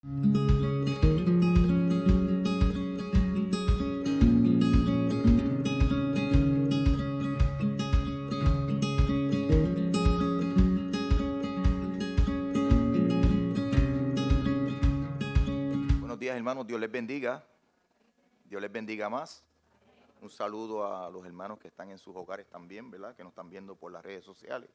Buenos días, hermanos. Dios les bendiga. Dios les bendiga más. Un saludo a los hermanos que están en sus hogares también, ¿verdad? Que nos están viendo por las redes sociales.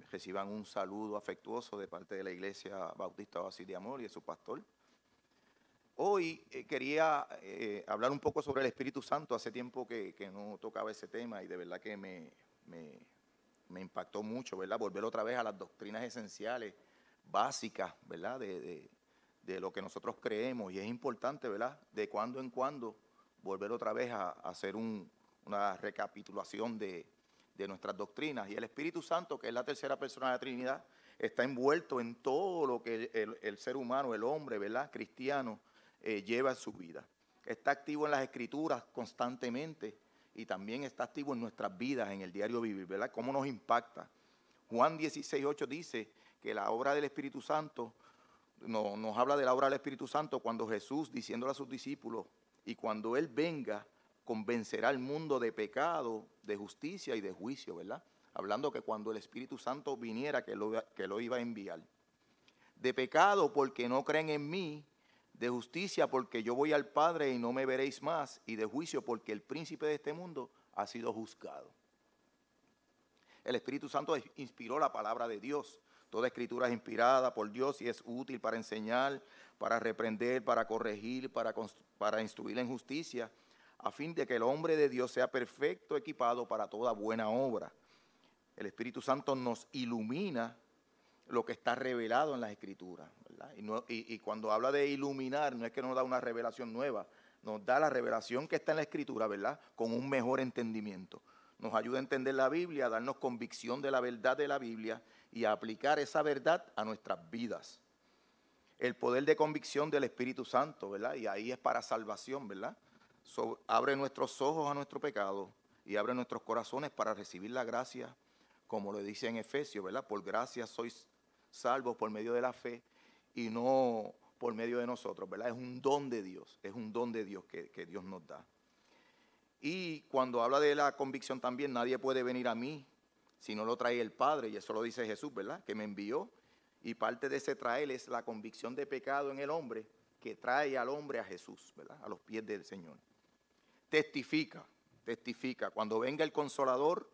Reciban un saludo afectuoso de parte de la Iglesia Bautista Oasis de Amor y de su pastor. Hoy quería hablar un poco sobre el Espíritu Santo. Hace tiempo que no tocaba ese tema y de verdad que me impactó mucho, ¿verdad? Volver otra vez a las doctrinas esenciales, básicas, ¿verdad? De lo que nosotros creemos, y es importante, ¿verdad? De cuando en cuando volver otra vez a hacer una recapitulación de nuestras doctrinas. Y el Espíritu Santo, que es la tercera persona de la Trinidad, está envuelto en todo lo que el ser humano, el hombre, ¿verdad? Cristiano, lleva en su vida. Está activo en las Escrituras constantemente y también está activo en nuestras vidas, en el diario vivir, ¿verdad? ¿Cómo nos impacta? Juan 16:8 dice que la obra del Espíritu Santo nos habla de la obra del Espíritu Santo cuando Jesús, diciéndole a sus discípulos, y cuando Él venga, convencerá al mundo de pecado, de justicia y de juicio, ¿verdad? Hablando que cuando el Espíritu Santo viniera, que lo iba a enviar. De pecado porque no creen en mí, de justicia porque yo voy al Padre y no me veréis más, y de juicio porque el príncipe de este mundo ha sido juzgado. El Espíritu Santo inspiró la palabra de Dios. Toda escritura es inspirada por Dios y es útil para enseñar, para reprender, para corregir, para instruir en justicia, a fin de que el hombre de Dios sea perfecto, equipado para toda buena obra. El Espíritu Santo nos ilumina lo que está revelado en las Escrituras, ¿verdad? Y cuando habla de iluminar, no es que nos da una revelación nueva, nos da la revelación que está en la Escritura, ¿verdad? Con un mejor entendimiento. Nos ayuda a entender la Biblia, a darnos convicción de la verdad de la Biblia y a aplicar esa verdad a nuestras vidas. El poder de convicción del Espíritu Santo, ¿verdad? Y ahí es para salvación, ¿verdad? Abre nuestros ojos a nuestro pecado y abre nuestros corazones para recibir la gracia, como lo dice en Efesios, ¿verdad? Por gracia sois salvos por medio de la fe y no por medio de nosotros, ¿verdad? Es un don de Dios, es un don de Dios que Dios nos da. Y cuando habla de la convicción también, nadie puede venir a mí si no lo trae el Padre, y eso lo dice Jesús, ¿verdad? Que me envió, y parte de ese traer es la convicción de pecado en el hombre, que trae al hombre a Jesús, ¿verdad? A los pies del Señor. Testifica, cuando venga el Consolador,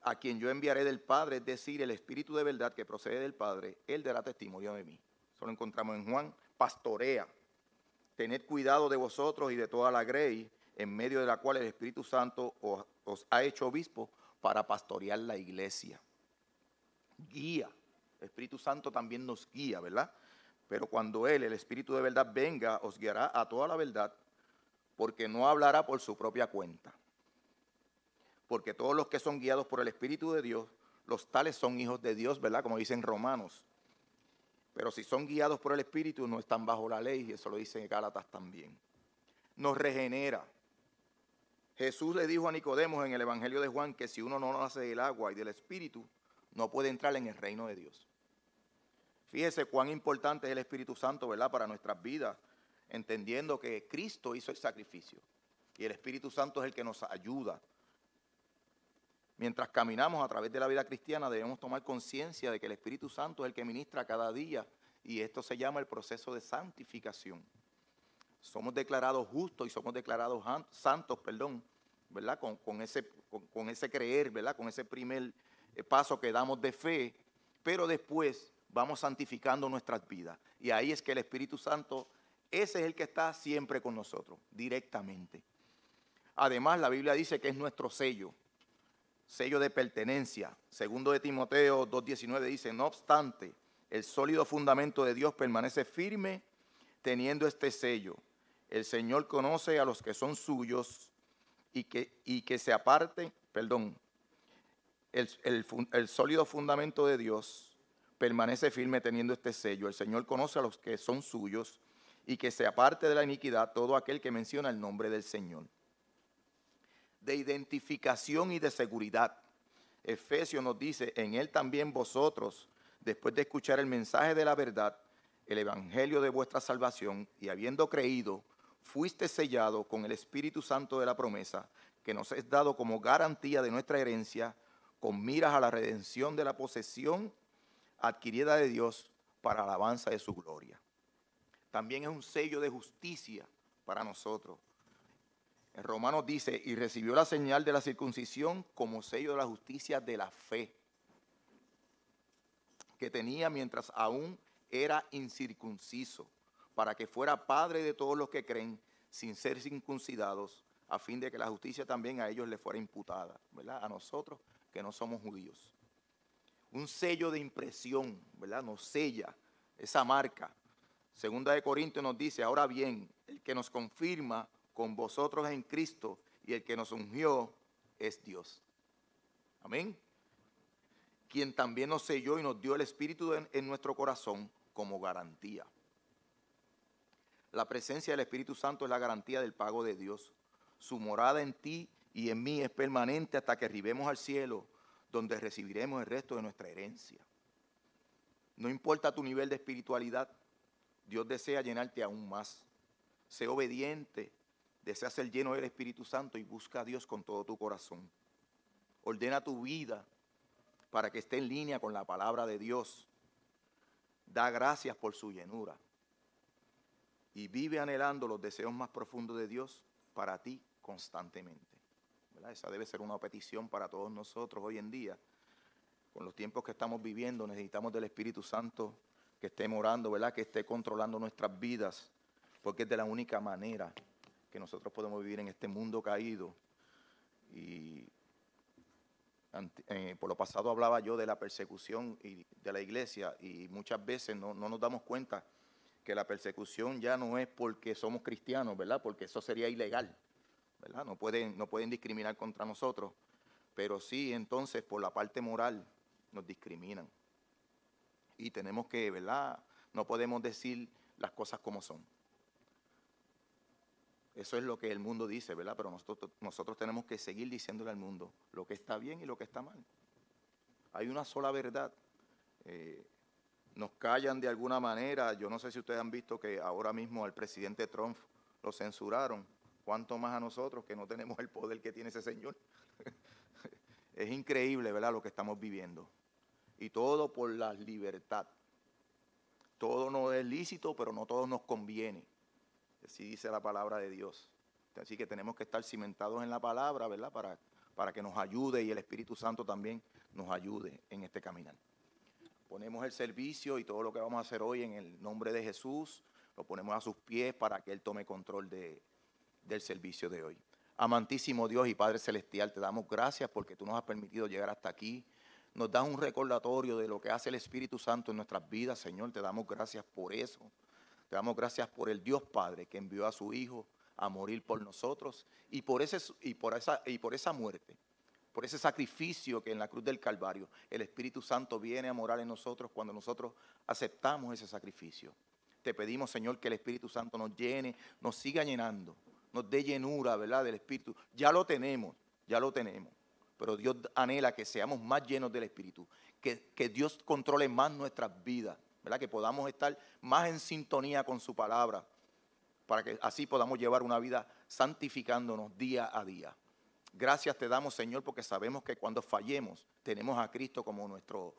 a quien yo enviaré del Padre, es decir, el Espíritu de verdad que procede del Padre, Él dará testimonio de mí. Eso lo encontramos en Juan. Pastorea, tened cuidado de vosotros y de toda la grey, en medio de la cual el Espíritu Santo os ha hecho obispo para pastorear la iglesia. Guía, el Espíritu Santo también nos guía, ¿verdad? Pero cuando Él, el Espíritu de verdad, venga, os guiará a toda la verdad, porque no hablará por su propia cuenta. Porque todos los que son guiados por el Espíritu de Dios, los tales son hijos de Dios, ¿verdad? Como dicen Romanos. Pero si son guiados por el Espíritu, no están bajo la ley, y eso lo dice en Gálatas también. Nos regenera. Jesús le dijo a Nicodemo en el Evangelio de Juan que si uno no nace del agua y del Espíritu, no puede entrar en el reino de Dios. Fíjese cuán importante es el Espíritu Santo, ¿verdad? Para nuestras vidas, entendiendo que Cristo hizo el sacrificio y el Espíritu Santo es el que nos ayuda. Mientras caminamos a través de la vida cristiana, debemos tomar conciencia de que el Espíritu Santo es el que ministra cada día, y esto se llama el proceso de santificación. Somos declarados justos y somos declarados santos, ¿verdad? Con ese creer, ¿verdad? Con ese primer paso que damos de fe, pero después vamos santificando nuestras vidas. Y ahí es que el Espíritu Santo, ese es el que está siempre con nosotros, directamente. Además, la Biblia dice que es nuestro sello de pertenencia. Segundo de Timoteo 2:19 dice, no obstante, el sólido fundamento de Dios permanece firme teniendo este sello. El Señor conoce a los que son suyos y que se aparten, el sólido fundamento de Dios permanece firme teniendo este sello. El Señor conoce a los que son suyos y que se aparte de la iniquidad todo aquel que menciona el nombre del Señor. De identificación y de seguridad. Efesios nos dice, en Él también vosotros, después de escuchar el mensaje de la verdad, el evangelio de vuestra salvación, y habiendo creído, fuiste sellado con el Espíritu Santo de la promesa, que nos es dado como garantía de nuestra herencia, con miras a la redención de la posesión adquirida de Dios para alabanza de su gloria. También es un sello de justicia para nosotros. En Romanos dice, y recibió la señal de la circuncisión como sello de la justicia de la fe, que tenía mientras aún era incircunciso, para que fuera padre de todos los que creen, sin ser circuncidados, a fin de que la justicia también a ellos les fuera imputada, ¿verdad? A nosotros que no somos judíos. Un sello de impresión, ¿verdad? Nos sella esa marca. Segunda de Corintios nos dice, ahora bien, el que nos confirma con vosotros en Cristo y el que nos ungió es Dios. Amén. Quien también nos selló y nos dio el Espíritu en nuestro corazón como garantía. La presencia del Espíritu Santo es la garantía del pago de Dios. Su morada en ti y en mí es permanente hasta que arribemos al cielo, donde recibiremos el resto de nuestra herencia. No importa tu nivel de espiritualidad, Dios desea llenarte aún más. Sé obediente, desea ser lleno del Espíritu Santo y busca a Dios con todo tu corazón. Ordena tu vida para que esté en línea con la palabra de Dios. Da gracias por su llenura. Y vive anhelando los deseos más profundos de Dios para ti constantemente. ¿Verdad? Esa debe ser una petición para todos nosotros hoy en día. Con los tiempos que estamos viviendo necesitamos del Espíritu Santo que esté morando, ¿verdad? Que esté controlando nuestras vidas, porque es de la única manera que nosotros podemos vivir en este mundo caído. Y por lo pasado hablaba yo de la persecución de la iglesia, y muchas veces no nos damos cuenta que la persecución ya no es porque somos cristianos, ¿verdad? Porque eso sería ilegal, ¿verdad? No pueden discriminar contra nosotros, pero sí entonces por la parte moral nos discriminan. Y tenemos que, ¿verdad? No podemos decir las cosas como son. Eso es lo que el mundo dice, ¿verdad? Pero nosotros tenemos que seguir diciéndole al mundo lo que está bien y lo que está mal. Hay una sola verdad. Nos callan de alguna manera. Yo no sé si ustedes han visto que ahora mismo al presidente Trump lo censuraron. ¿Cuánto más a nosotros que no tenemos el poder que tiene ese señor? Es increíble, ¿verdad?, lo que estamos viviendo. Y todo por la libertad. Todo no es lícito, pero no todo nos conviene. Así dice la palabra de Dios. Así que tenemos que estar cimentados en la palabra, ¿verdad?, para que nos ayude y el Espíritu Santo también nos ayude en este caminar. Ponemos el servicio y todo lo que vamos a hacer hoy en el nombre de Jesús, lo ponemos a sus pies para que Él tome control del servicio de hoy. Amantísimo Dios y Padre Celestial, te damos gracias porque tú nos has permitido llegar hasta aquí. Nos das un recordatorio de lo que hace el Espíritu Santo en nuestras vidas, Señor. Te damos gracias por eso. Te damos gracias por el Dios Padre que envió a su Hijo a morir por nosotros y por esa muerte, por ese sacrificio que en la cruz del Calvario el Espíritu Santo viene a morar en nosotros cuando nosotros aceptamos ese sacrificio. Te pedimos, Señor, que el Espíritu Santo nos llene, nos siga llenando, nos dé llenura, ¿verdad?, del Espíritu. Ya lo tenemos, pero Dios anhela que seamos más llenos del Espíritu, que Dios controle más nuestras vidas, ¿verdad?, que podamos estar más en sintonía con su palabra, para que así podamos llevar una vida santificándonos día a día. Gracias te damos, Señor, porque sabemos que cuando fallemos tenemos a Cristo como nuestro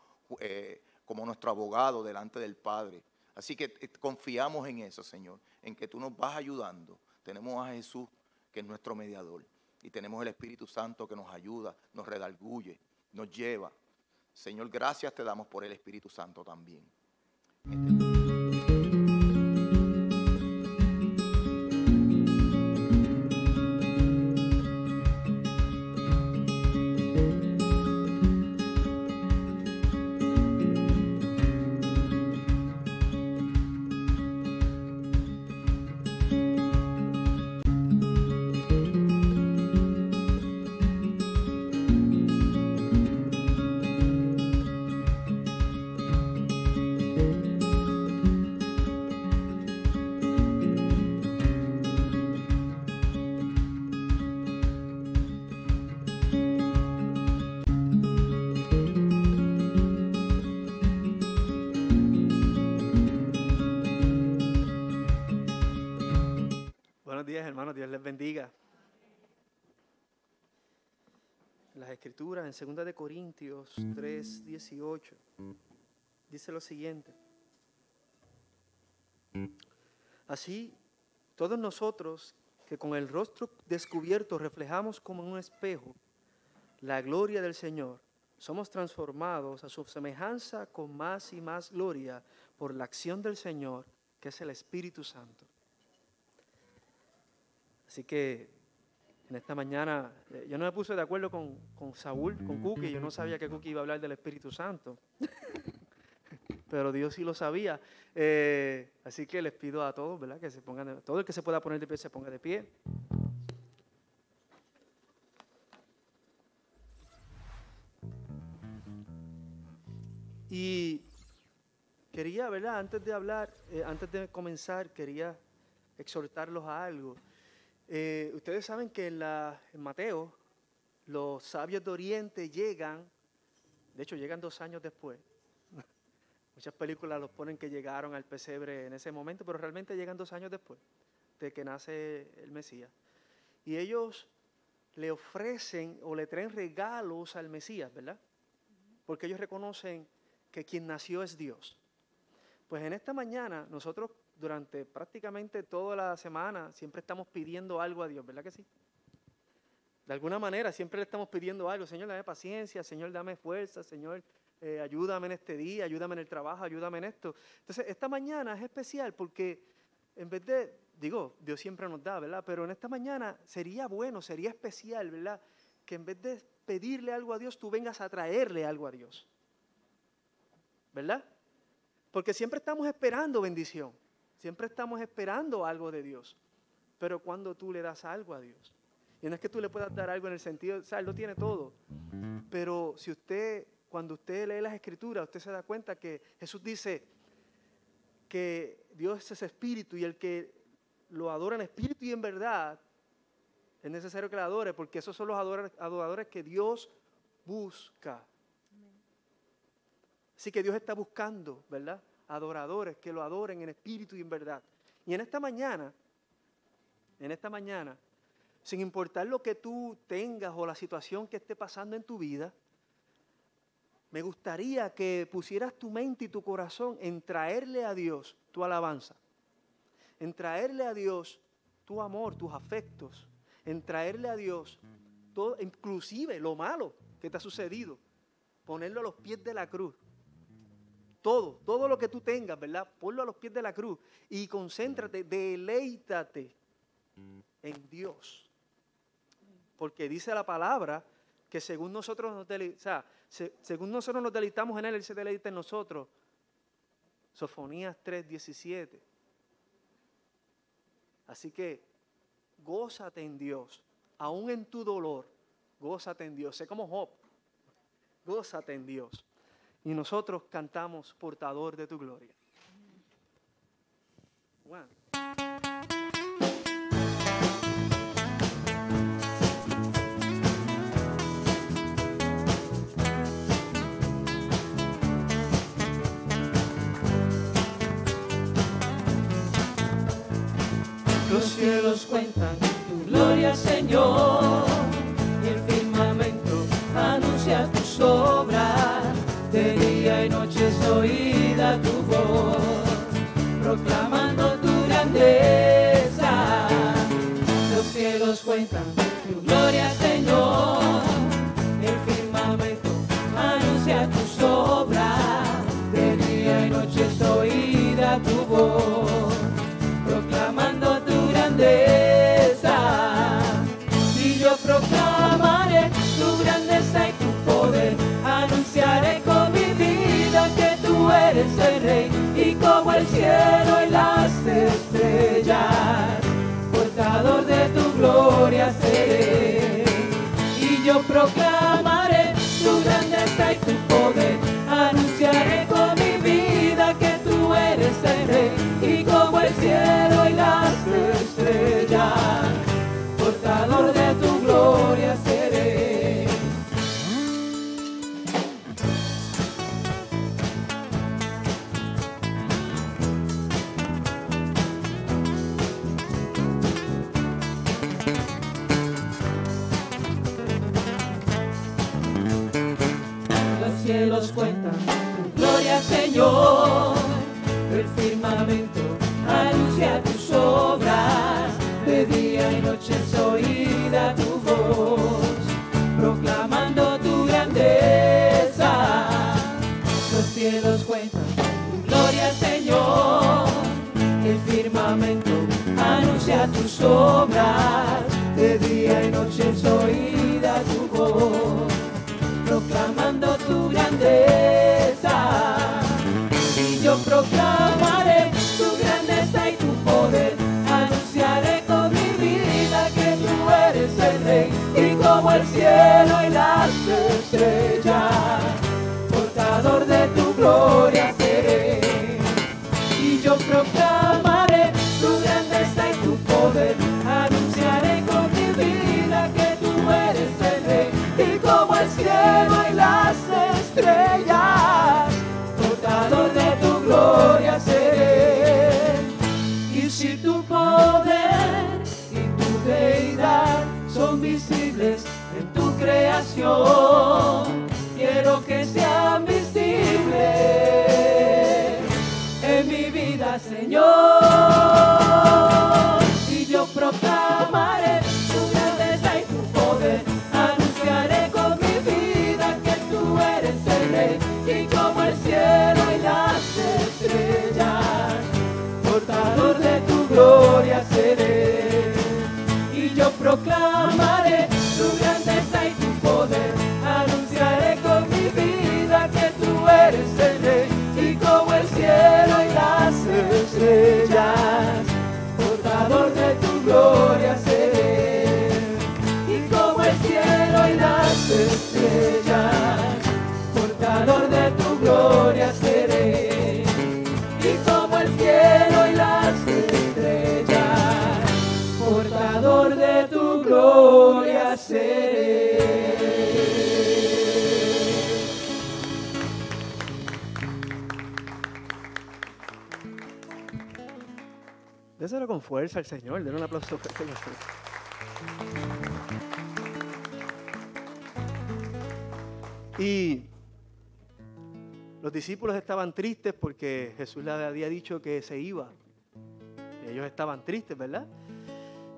abogado delante del Padre. Así que confiamos en eso, Señor, en que tú nos vas ayudando. Tenemos a Jesús, que es nuestro mediador, y tenemos el Espíritu Santo que nos ayuda, nos redarguye, nos lleva. Señor, gracias te damos por el Espíritu Santo también. días, hermanos. Dios les bendiga. Las Escrituras, en 2 de Corintios 3:18, dice lo siguiente. Así, todos nosotros que con el rostro descubierto reflejamos como en un espejo la gloria del Señor, somos transformados a su semejanza con más y más gloria por la acción del Señor, que es el Espíritu Santo. Así que en esta mañana, yo no me puse de acuerdo con Saúl, con Cookie. Yo no sabía que Cookie iba a hablar del Espíritu Santo. Pero Dios sí lo sabía. Así que les pido a todos, ¿verdad?, que se pongan, todo el que se pueda poner de pie, se ponga de pie. Y quería, ¿verdad?, antes de hablar, antes de comenzar, quería exhortarlos a algo. Ustedes saben que en Mateo, los sabios de Oriente llegan, de hecho llegan 2 años después. Muchas películas los ponen que llegaron al pesebre en ese momento, pero realmente llegan 2 años después de que nace el Mesías. Y ellos le ofrecen o le traen regalos al Mesías, ¿verdad? Porque ellos reconocen que quien nació es Dios. Pues en esta mañana nosotros durante prácticamente toda la semana siempre estamos pidiendo algo a Dios, ¿verdad que sí? De alguna manera siempre le estamos pidiendo algo. Señor, dame paciencia, Señor, dame fuerza, Señor, ayúdame en este día, ayúdame en el trabajo, ayúdame en esto. Entonces, esta mañana es especial porque en vez de, Dios siempre nos da, ¿verdad? Pero en esta mañana sería bueno, sería especial, ¿verdad?, que en vez de pedirle algo a Dios, tú vengas a traerle algo a Dios. ¿Verdad? Porque siempre estamos esperando bendición. Siempre estamos esperando algo de Dios. Pero cuando tú le das algo a Dios, y no es que tú le puedas dar algo en el sentido, o sea, Él lo tiene todo. Pero si cuando usted lee las Escrituras, usted se da cuenta que Jesús dice que Dios es espíritu y el que lo adora en espíritu y en verdad, es necesario que lo adore, porque esos son los adoradores que Dios busca. Así que Dios está buscando, ¿verdad?, adoradores que lo adoren en espíritu y en verdad. Y en esta mañana, sin importar lo que tú tengas o la situación que esté pasando en tu vida, me gustaría que pusieras tu mente y tu corazón en traerle a Dios tu alabanza, en traerle a Dios tu amor, tus afectos, en traerle a Dios todo, inclusive lo malo que te ha sucedido, ponerlo a los pies de la cruz. Todo lo que tú tengas, ¿verdad?, ponlo a los pies de la cruz y concéntrate, deleítate en Dios. Porque dice la palabra que según nosotros nos deleitamos en Él, Él se deleita en nosotros. Sofonías 3:17. Así que gózate en Dios, aún en tu dolor, gózate en Dios. Sé como Job, gózate en Dios. Y nosotros cantamos portador de tu gloria. Bueno. Los cielos cuentan tu gloria, Señor, y el firmamento anuncia tus obras. De día y noche es oída tu voz, proclamando tu grandeza. Los cielos cuentan tu gloria, Señor, el firmamento anuncia tus obras. De día y noche es oída tu voz, proclamando tu grandeza. Y yo proclamaré tu grandeza y tu poder, anunciaré con mi vida que tú eres el Rey, y como el cielo y las estrellas, portador de tu gloria seré. Y yo proclamaré tu grandeza y tu poder, anunciaré con mi vida que tú eres el Rey, y como el cielo y las estrellas, portador de tu gloria seré. cielos cuentan tu gloria, Señor. El firmamento anuncia tus obras, de día y noche es oída tu voz, proclamando tu grandeza. Los cielos cuentan tu gloria, Señor. El firmamento anuncia tus obras, de día y noche es oída tu voz, proclamando tu grandeza. Y yo proclamaré tu grandeza y tu poder, anunciaré con mi vida que tú eres el Rey, y como el cielo y las estrellas, portador de tu gloria seré. Y yo proclamaré tu grandeza y tu poder, anunciaré con mi vida que tú eres el Rey, y como el cielo y las estrellas, portador de tu gloria seré. Y si tu poder y tu deidad son visibles en tu creación, quiero que sean visibles en mi vida, Señor. Y yo proclamaré tu grandeza y tu poder, anunciaré con mi vida que tú eres el Rey, y como el cielo y las estrellas, portador de tu gloria seré. Y yo proclamaré tu grandeza y tu poder, anunciaré con mi vida que tú eres el Rey, y como el cielo y las estrellas, portador de tu gloria seré. Y como el cielo y las estrellas, portador de tu gloria seré. Y como el cielo y las estrellas, portador de tu gloria seré. Déselo con fuerza al Señor, denle un aplauso fuerte. Y los discípulos estaban tristes porque Jesús les había dicho que se iba. Ellos estaban tristes, ¿verdad?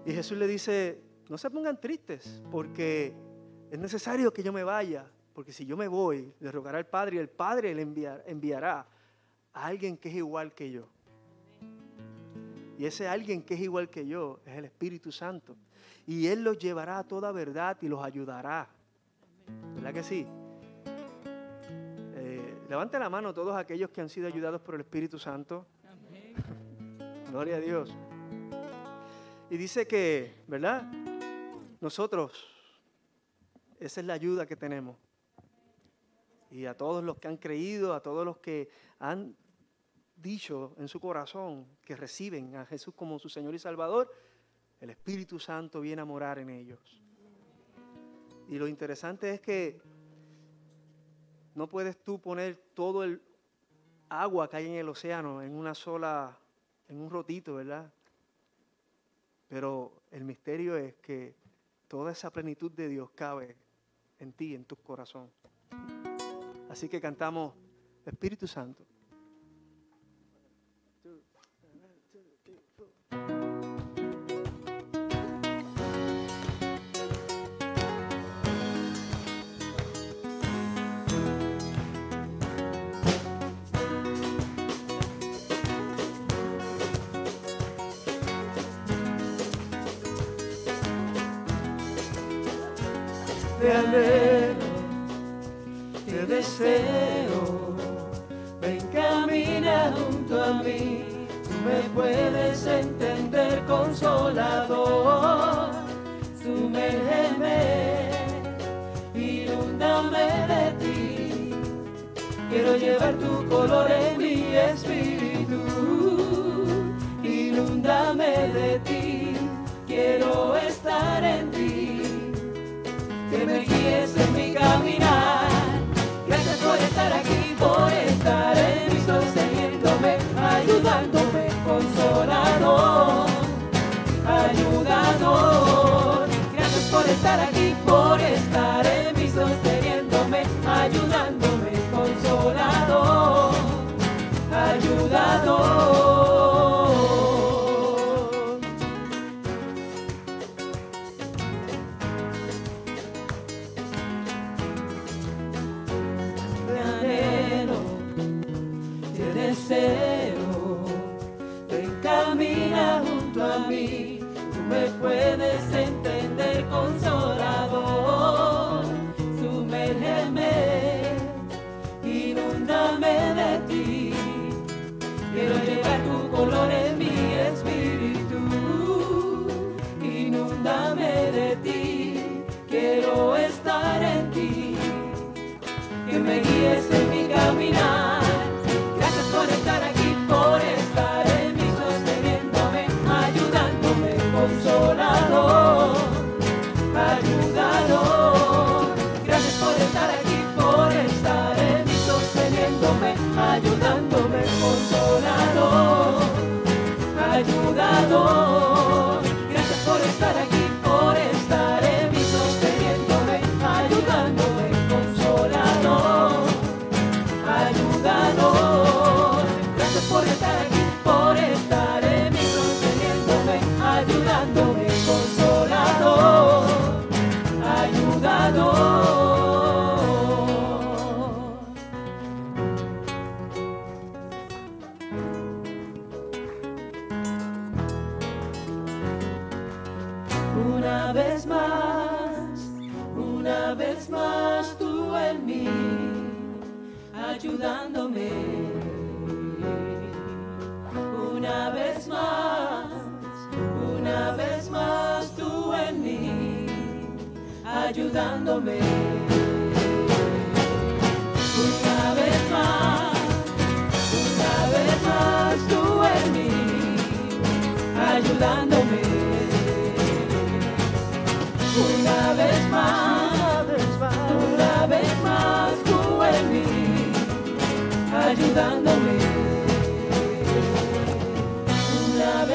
Y Jesús le dice, no se pongan tristes porque es necesario que yo me vaya, porque si yo me voy, le rogará al Padre y el Padre le enviará a alguien que es igual que yo. Y ese alguien que es igual que yo es el Espíritu Santo. Y Él los llevará a toda verdad y los ayudará. ¿Verdad que sí? Levante la mano todos aquellos que han sido ayudados por el Espíritu Santo. Amén. Gloria a Dios. Y dice que, ¿verdad? Nosotros, esa es la ayuda que tenemos. Y a todos los que han creído, a todos los que han dicho en su corazón que reciben a Jesús como su Señor y Salvador, el Espíritu Santo viene a morar en ellos. Y lo interesante es que no puedes tú poner todo el agua que hay en el océano en una sola, en un rotito, ¿verdad? Pero el misterio es que toda esa plenitud de Dios cabe en ti, en tu corazón. Así que cantamos Espíritu Santo. Te anhelo, te deseo, ven, camina junto a mí, tú me puedes entender, consolador, sumérgeme, inúndame de ti, quiero llevar tu color en mi espíritu, inúndame de ti, quiero estar en ti, que me guíes en mi caminar. Gracias por estar aquí, por estar en mí, sosteniéndome, ayudándome, consolador, ayudador. Gracias por estar aquí, por estar en mí, sosteniéndome, ayudándome, que me guíes en mi caminar. Gracias por estar aquí, por estar en mí, sosteniéndome, ayudándome, consolador, ayudador. Gracias por estar aquí, por estar en mí, sosteniéndome, ayudándome, consolador, ayudador. Gracias por estar aquí, por estar en mí, sosteniéndome, ayudándome, consolador, ayudador. Gracias por estar aquí, por estar en mí, sosteniéndome, ayudándome, consolador, ayudador. Una vez más tú en mí, ayudándome. Una vez más tú en mí, ayudándome. Una vez más tú en mí, ayudándome. Una vez más tú en mí, ayudándome. Una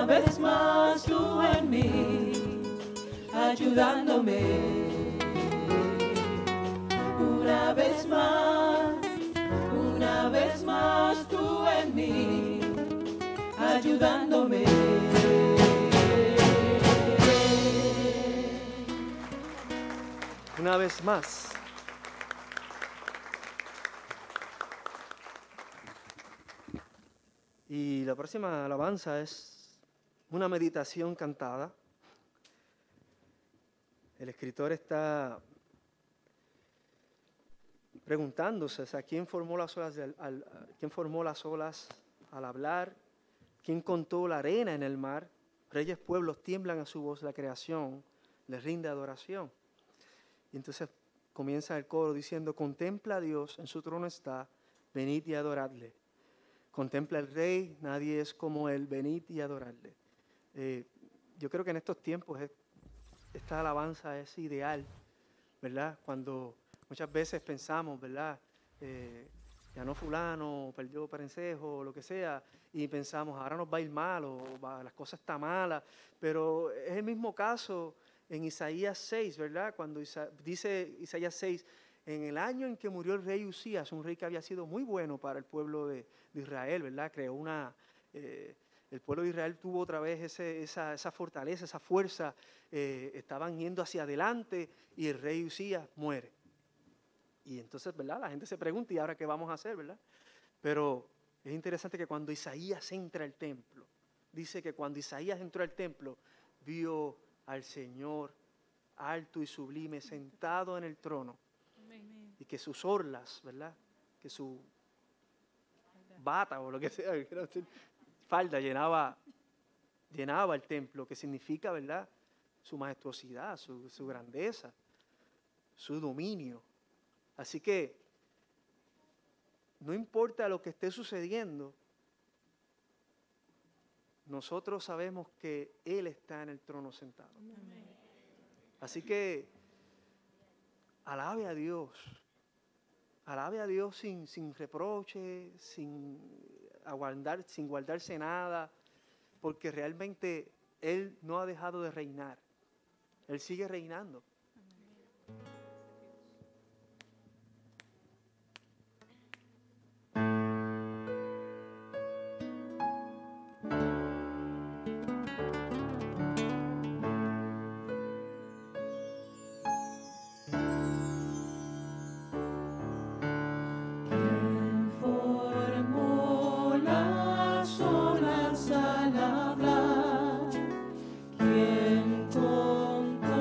vez más tú en mí, ayudándome. Una vez más tú en mí, ayudándome. Una vez más. Y la próxima alabanza es una meditación cantada. El escritor está preguntándose, o sea, ¿quién formó las olas al hablar? ¿Quién contó la arena en el mar? Reyes, pueblos tiemblan a su voz, la creación les rinde adoración. Y entonces comienza el coro diciendo, contempla a Dios, en su trono está, venid y adoradle. Contempla al Rey, nadie es como Él, venid y adoradle. Yo creo que en estos tiempos esta alabanza es ideal, ¿verdad? Cuando muchas veces pensamos, ¿verdad? Ganó fulano, perdió parencejo, lo que sea, y pensamos, ahora nos va a ir mal, las cosas están malas, pero es el mismo caso en Isaías 6, ¿verdad? Cuando dice Isaías 6, en el año en que murió el rey Usías, un rey que había sido muy bueno para el pueblo de Israel, ¿verdad? Creó el pueblo de Israel tuvo otra vez esa fortaleza, esa fuerza, estaban yendo hacia adelante y el rey Usías muere. Y entonces, ¿verdad? La gente se pregunta, ¿y ahora qué vamos a hacer, verdad? Pero es interesante que cuando Isaías entra al templo, dice que cuando Isaías entró al templo, vio al Señor alto y sublime, sentado en el trono. Amén. Y que sus orlas, ¿verdad? Que su bata o lo que sea, falda llenaba el templo, que significa, ¿verdad? Su majestuosidad, su grandeza, su dominio. Así que no importa lo que esté sucediendo, nosotros sabemos que Él está en el trono sentado. Amén. Así que alabe a Dios sin reproche, sin guardarse nada, porque realmente Él no ha dejado de reinar. Él sigue reinando. ¿Quién controla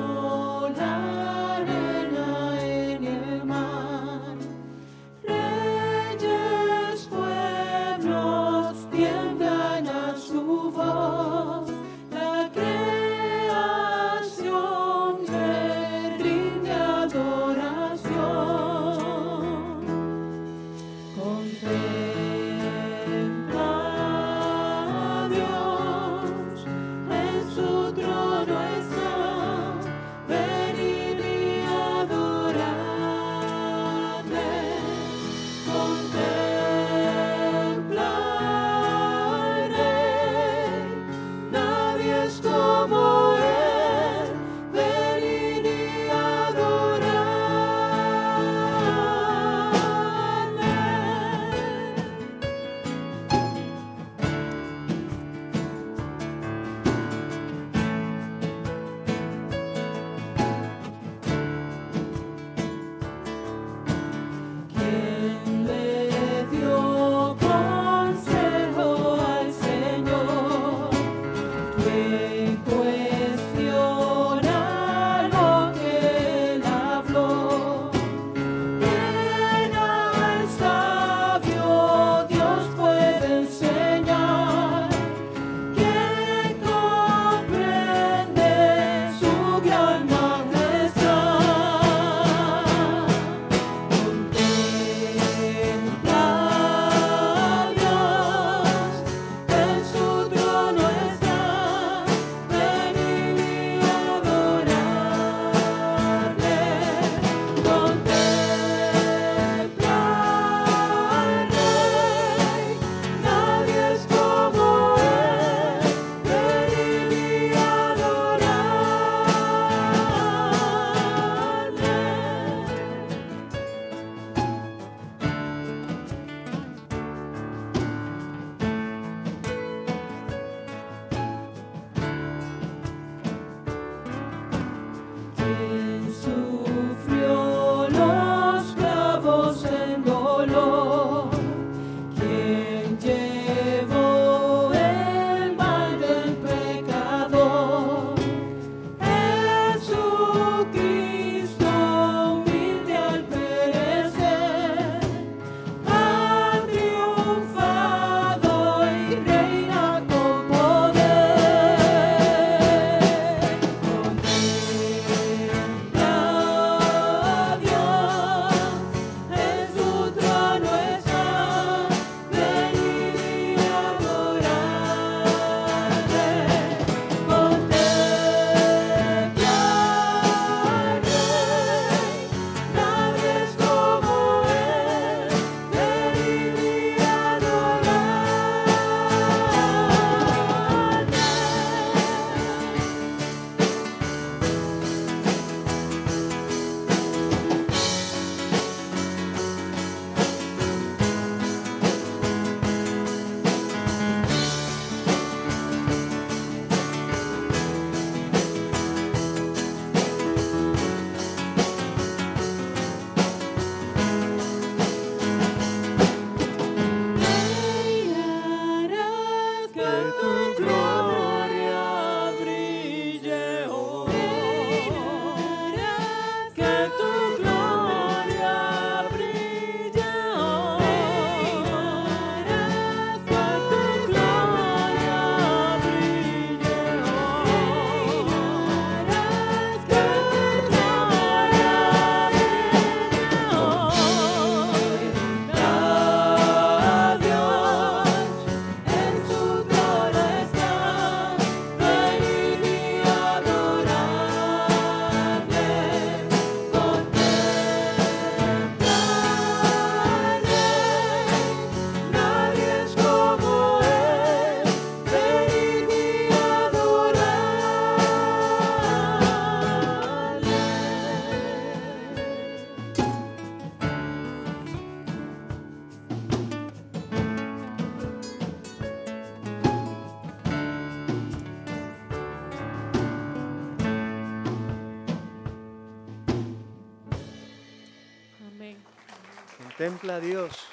Contempla a Dios.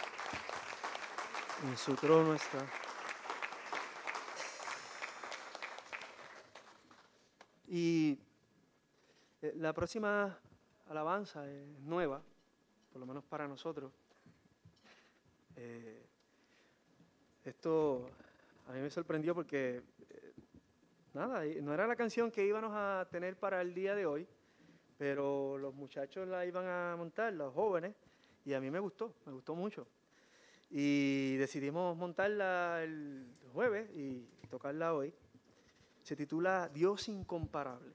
En su trono está. Y la próxima alabanza es nueva, por lo menos para nosotros. Esto a mí me sorprendió porque, nada, no era la canción que íbamos a tener para el día de hoy, pero los muchachos la iban a montar, los jóvenes, y a mí me gustó mucho. Y decidimos montarla el jueves y tocarla hoy. Se titula Dios Incomparable.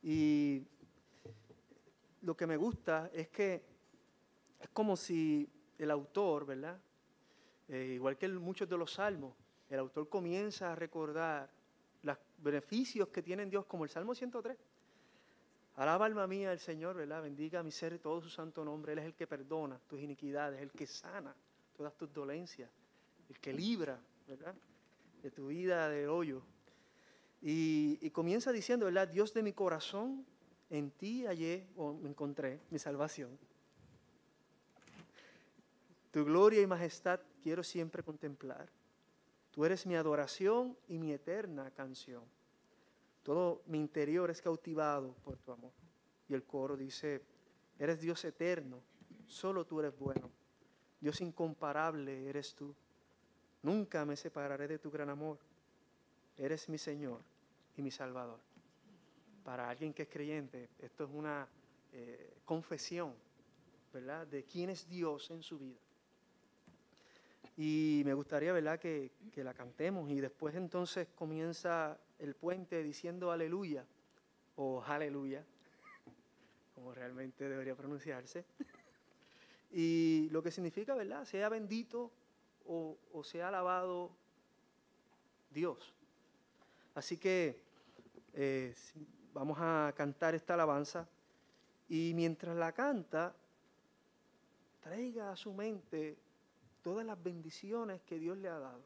Y lo que me gusta es que es como si el autor, ¿verdad? Igual que muchos de los salmos, el autor comienza a recordar los beneficios que tiene en Dios, como el Salmo 103. Alaba alma mía el Señor, ¿verdad? Bendiga a mi ser todo su santo nombre. Él es el que perdona tus iniquidades, el que sana todas tus dolencias, el que libra, ¿verdad?, de tu vida de hoyo. Y comienza diciendo, ¿verdad? Dios de mi corazón, en ti hallé o me encontré mi salvación. Tu gloria y majestad quiero siempre contemplar. Tú eres mi adoración y mi eterna canción. Todo mi interior es cautivado por tu amor. Y el coro dice, eres Dios eterno, solo tú eres bueno. Dios incomparable eres tú. Nunca me separaré de tu gran amor. Eres mi Señor y mi Salvador. Para alguien que es creyente, esto es una confesión, ¿verdad?, de quién es Dios en su vida. Y me gustaría, ¿verdad?, que la cantemos y después entonces comienza el puente diciendo aleluya o aleluya, como realmente debería pronunciarse. Y lo que significa, ¿verdad?, sea bendito o sea alabado Dios. Así que vamos a cantar esta alabanza y mientras la canta, traiga a su mente todas las bendiciones que Dios le ha dado.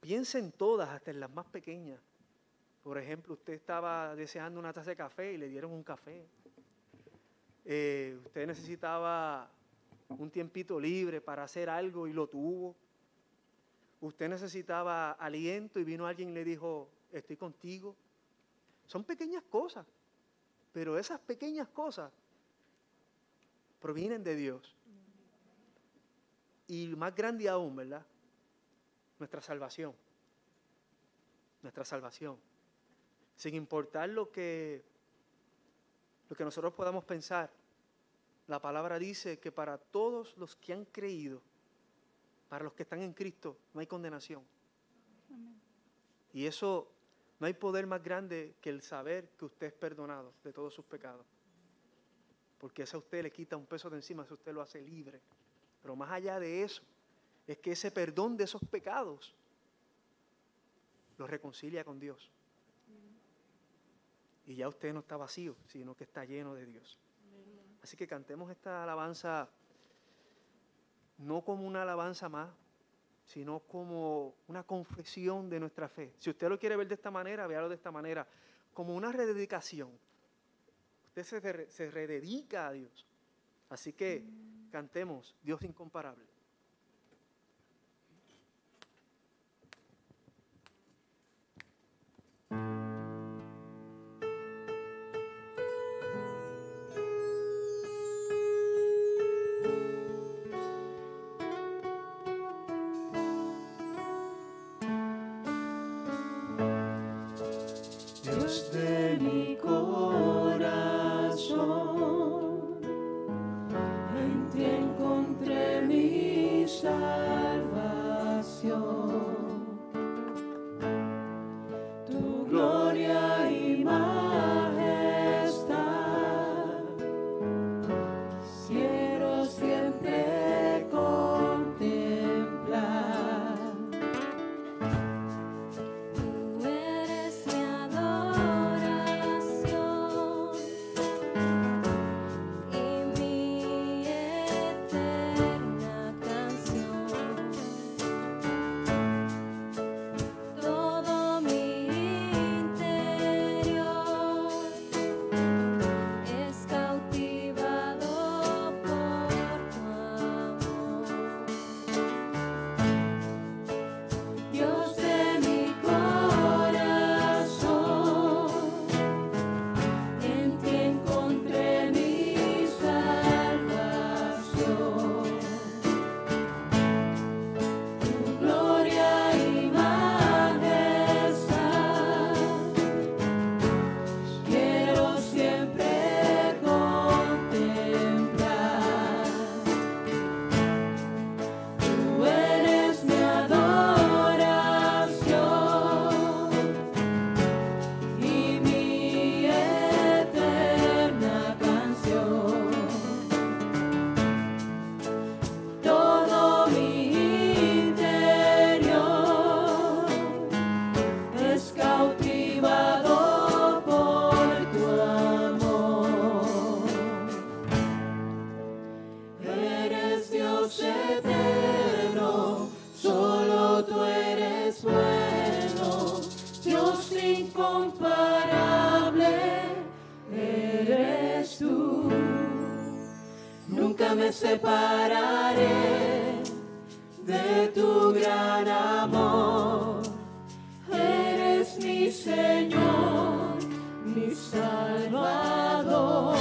Piense en todas, hasta en las más pequeñas. Por ejemplo, usted estaba deseando una taza de café y le dieron un café. Usted necesitaba un tiempito libre para hacer algo y lo tuvo. Usted necesitaba aliento y vino alguien y le dijo, estoy contigo. Son pequeñas cosas, pero esas pequeñas cosas provienen de Dios. Y más grande aún, ¿verdad?, nuestra salvación. Nuestra salvación. Sin importar lo que nosotros podamos pensar, la palabra dice que para todos los que han creído, para los que están en Cristo, no hay condenación. Amén. Y eso, no hay poder más grande que el saber que usted es perdonado de todos sus pecados. Porque eso a usted le quita un peso de encima, eso usted lo hace libre. Pero más allá de eso, es que ese perdón de esos pecados lo reconcilia con Dios. Y ya usted no está vacío, sino que está lleno de Dios. Así que cantemos esta alabanza no como una alabanza más, sino como una confesión de nuestra fe. Si usted lo quiere ver de esta manera, véalo de esta manera, como una rededicación. Usted se rededica a Dios. Así que cantemos Dios incomparable. Dios de mi corazón, en ti encontré mi Nunca me separaré de tu gran amor. Eres mi Señor, mi Salvador.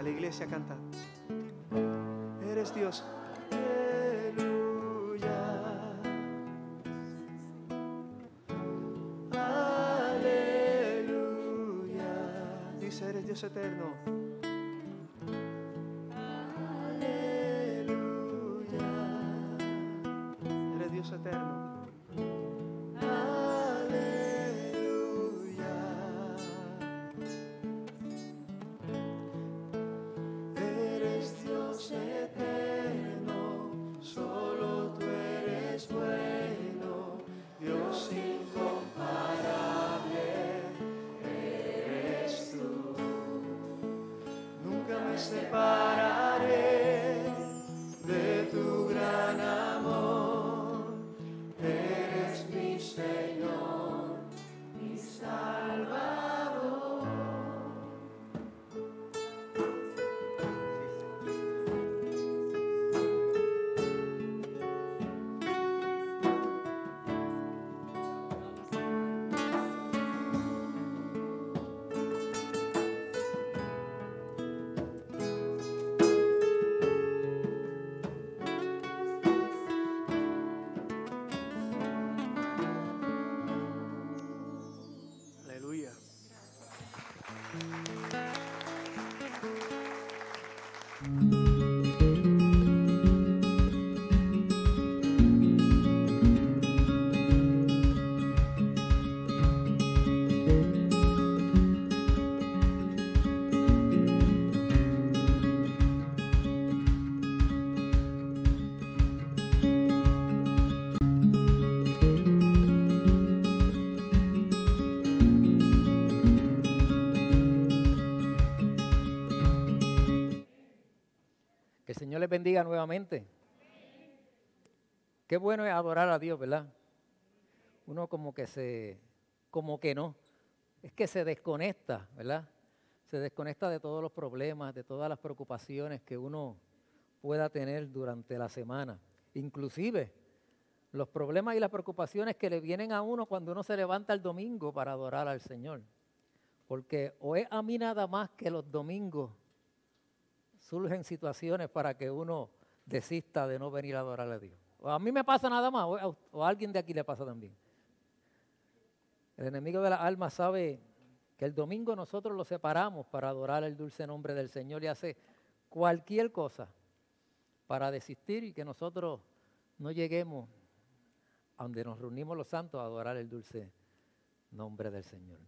La iglesia canta. Eres Dios. Aleluya. Aleluya. Dice, eres Dios eterno. Aleluya. Eres Dios eterno. Señor les bendiga nuevamente. Qué bueno es adorar a Dios, ¿verdad? Uno como que no, es que se desconecta, ¿verdad? Se desconecta de todos los problemas, de todas las preocupaciones que uno pueda tener durante la semana. Inclusive los problemas y las preocupaciones que le vienen a uno cuando uno se levanta el domingo para adorar al Señor. Porque o es a mí nada más que los domingos surgen situaciones para que uno desista de no venir a adorar a Dios. O a mí me pasa nada más, o a alguien de aquí le pasa también. El enemigo de la alma sabe que el domingo nosotros lo separamos para adorar el dulce nombre del Señor y hace cualquier cosa para desistir y que nosotros no lleguemos a donde nos reunimos los santos a adorar el dulce nombre del Señor.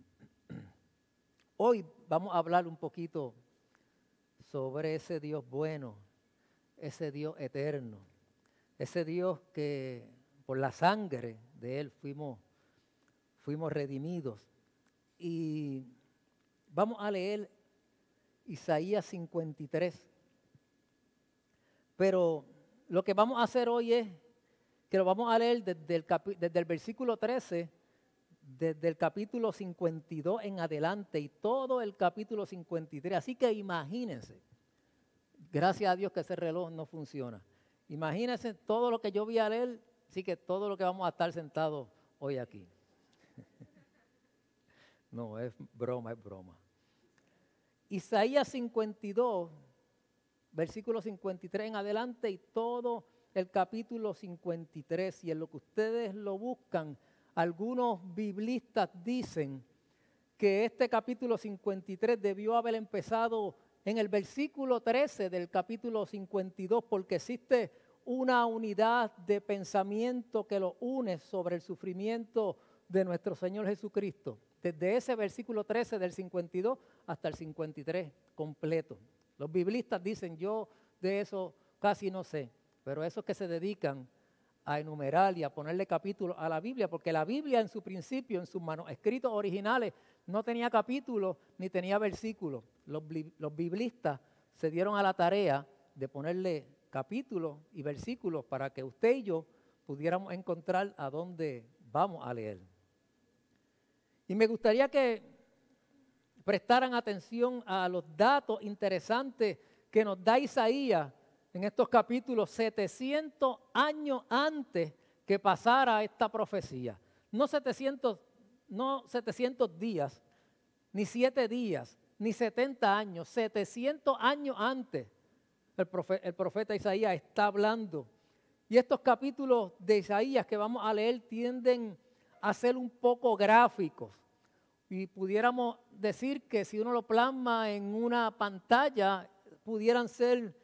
Hoy vamos a hablar un poquito sobre ese Dios bueno, ese Dios eterno, ese Dios que por la sangre de Él fuimos redimidos. Y vamos a leer Isaías 53. Pero lo que vamos a hacer hoy es que lo vamos a leer desde el versículo 13, desde el capítulo 52 en adelante y todo el capítulo 53. Así que imagínense, gracias a Dios que ese reloj no funciona. Imagínense todo lo que yo voy a leer, así que todo lo que vamos a estar sentados hoy aquí. No, es broma, es broma. Isaías 52, versículo 53 en adelante y todo el capítulo 53. Y en lo que ustedes lo buscan, algunos biblistas dicen que este capítulo 53 debió haber empezado en el versículo 13 del capítulo 52 porque existe una unidad de pensamiento que lo une sobre el sufrimiento de nuestro Señor Jesucristo. Desde ese versículo 13 del 52 hasta el 53 completo. Los biblistas dicen, yo de eso casi no sé, pero esos que se dedican a enumerar y a ponerle capítulos a la Biblia, porque la Biblia en su principio, en sus manuscritos originales, no tenía capítulos ni tenía versículos. Los biblistas se dieron a la tarea de ponerle capítulos y versículos para que usted y yo pudiéramos encontrar a dónde vamos a leer. Y me gustaría que prestaran atención a los datos interesantes que nos da Isaías en estos capítulos 700 años antes que pasara esta profecía. No 700 días, ni 7 días, ni 70 años, 700 años antes el profeta Isaías está hablando. Y estos capítulos de Isaías que vamos a leer tienden a ser un poco gráficos. Y pudiéramos decir que si uno lo plasma en una pantalla, pudieran ser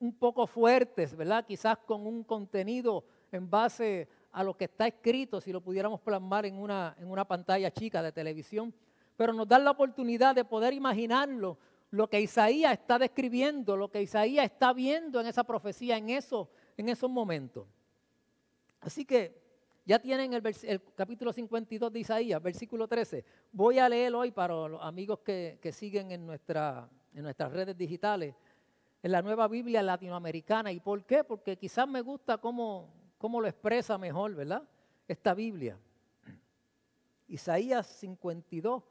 un poco fuertes, ¿verdad? Quizás con un contenido en base a lo que está escrito, si lo pudiéramos plasmar en una pantalla chica de televisión. Pero nos dan la oportunidad de poder imaginarlo, lo que Isaías está describiendo, lo que Isaías está viendo en esa profecía, en esos momentos. Así que ya tienen el capítulo 52 de Isaías, versículo 13. Voy a leer hoy para los amigos que siguen en nuestras redes digitales, en la Nueva Biblia Latinoamericana. ¿Y por qué? Porque quizás me gusta cómo lo expresa mejor, ¿verdad? Esta Biblia. Isaías 52,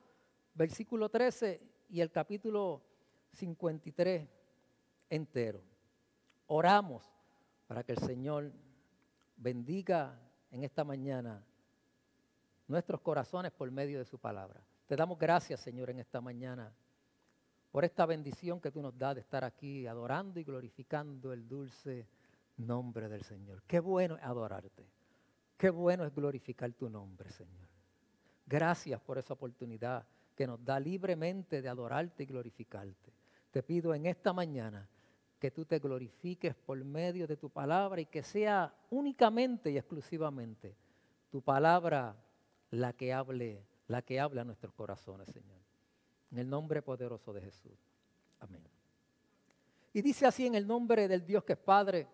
versículo 13 y el capítulo 53 entero. Oramos para que el Señor bendiga en esta mañana nuestros corazones por medio de su palabra. Te damos gracias, Señor, en esta mañana por esta bendición que tú nos das de estar aquí adorando y glorificando el dulce nombre del Señor. Qué bueno es adorarte. Qué bueno es glorificar tu nombre, Señor. Gracias por esa oportunidad que nos da libremente de adorarte y glorificarte. Te pido en esta mañana que tú te glorifiques por medio de tu palabra y que sea únicamente y exclusivamente tu palabra la que hable a nuestros corazones, Señor. En el nombre poderoso de Jesús. Amén. Y dice así: en el nombre del Dios que es Padre,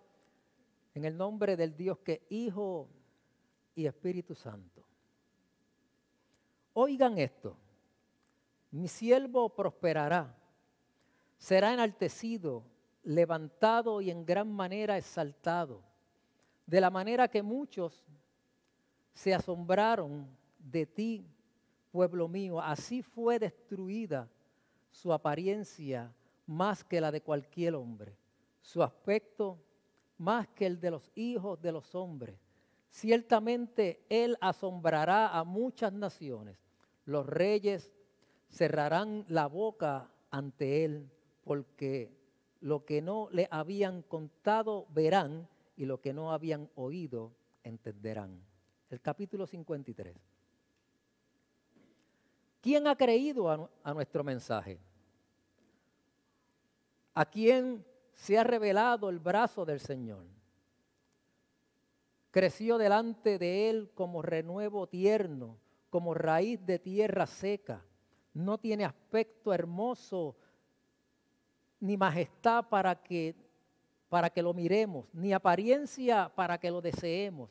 en el nombre del Dios que es Hijo y Espíritu Santo. Oigan esto: mi siervo prosperará, será enaltecido levantado y en gran manera exaltado, de la manera que muchos se asombraron de ti, pueblo mío. Así fue destruida su apariencia más que la de cualquier hombre, su aspecto más que el de los hijos de los hombres. Ciertamente Él asombrará a muchas naciones. Los reyes cerrarán la boca ante Él, porque lo que no le habían contado verán, y lo que no habían oído entenderán. El capítulo 53. ¿Quién ha creído a nuestro mensaje? ¿A quién se ha revelado el brazo del Señor? Creció delante de Él como renuevo tierno, como raíz de tierra seca. No tiene aspecto hermoso ni majestad para que lo miremos, ni apariencia para que lo deseemos.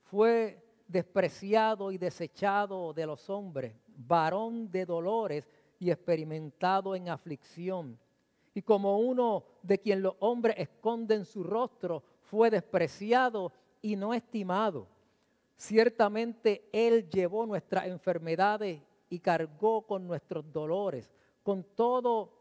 Fue despreciado y desechado de los hombres, varón de dolores y experimentado en aflicción. Y como uno de quien los hombres esconden su rostro, fue despreciado y no estimado. Ciertamente Él llevó nuestras enfermedades y cargó con nuestros dolores. Con todo,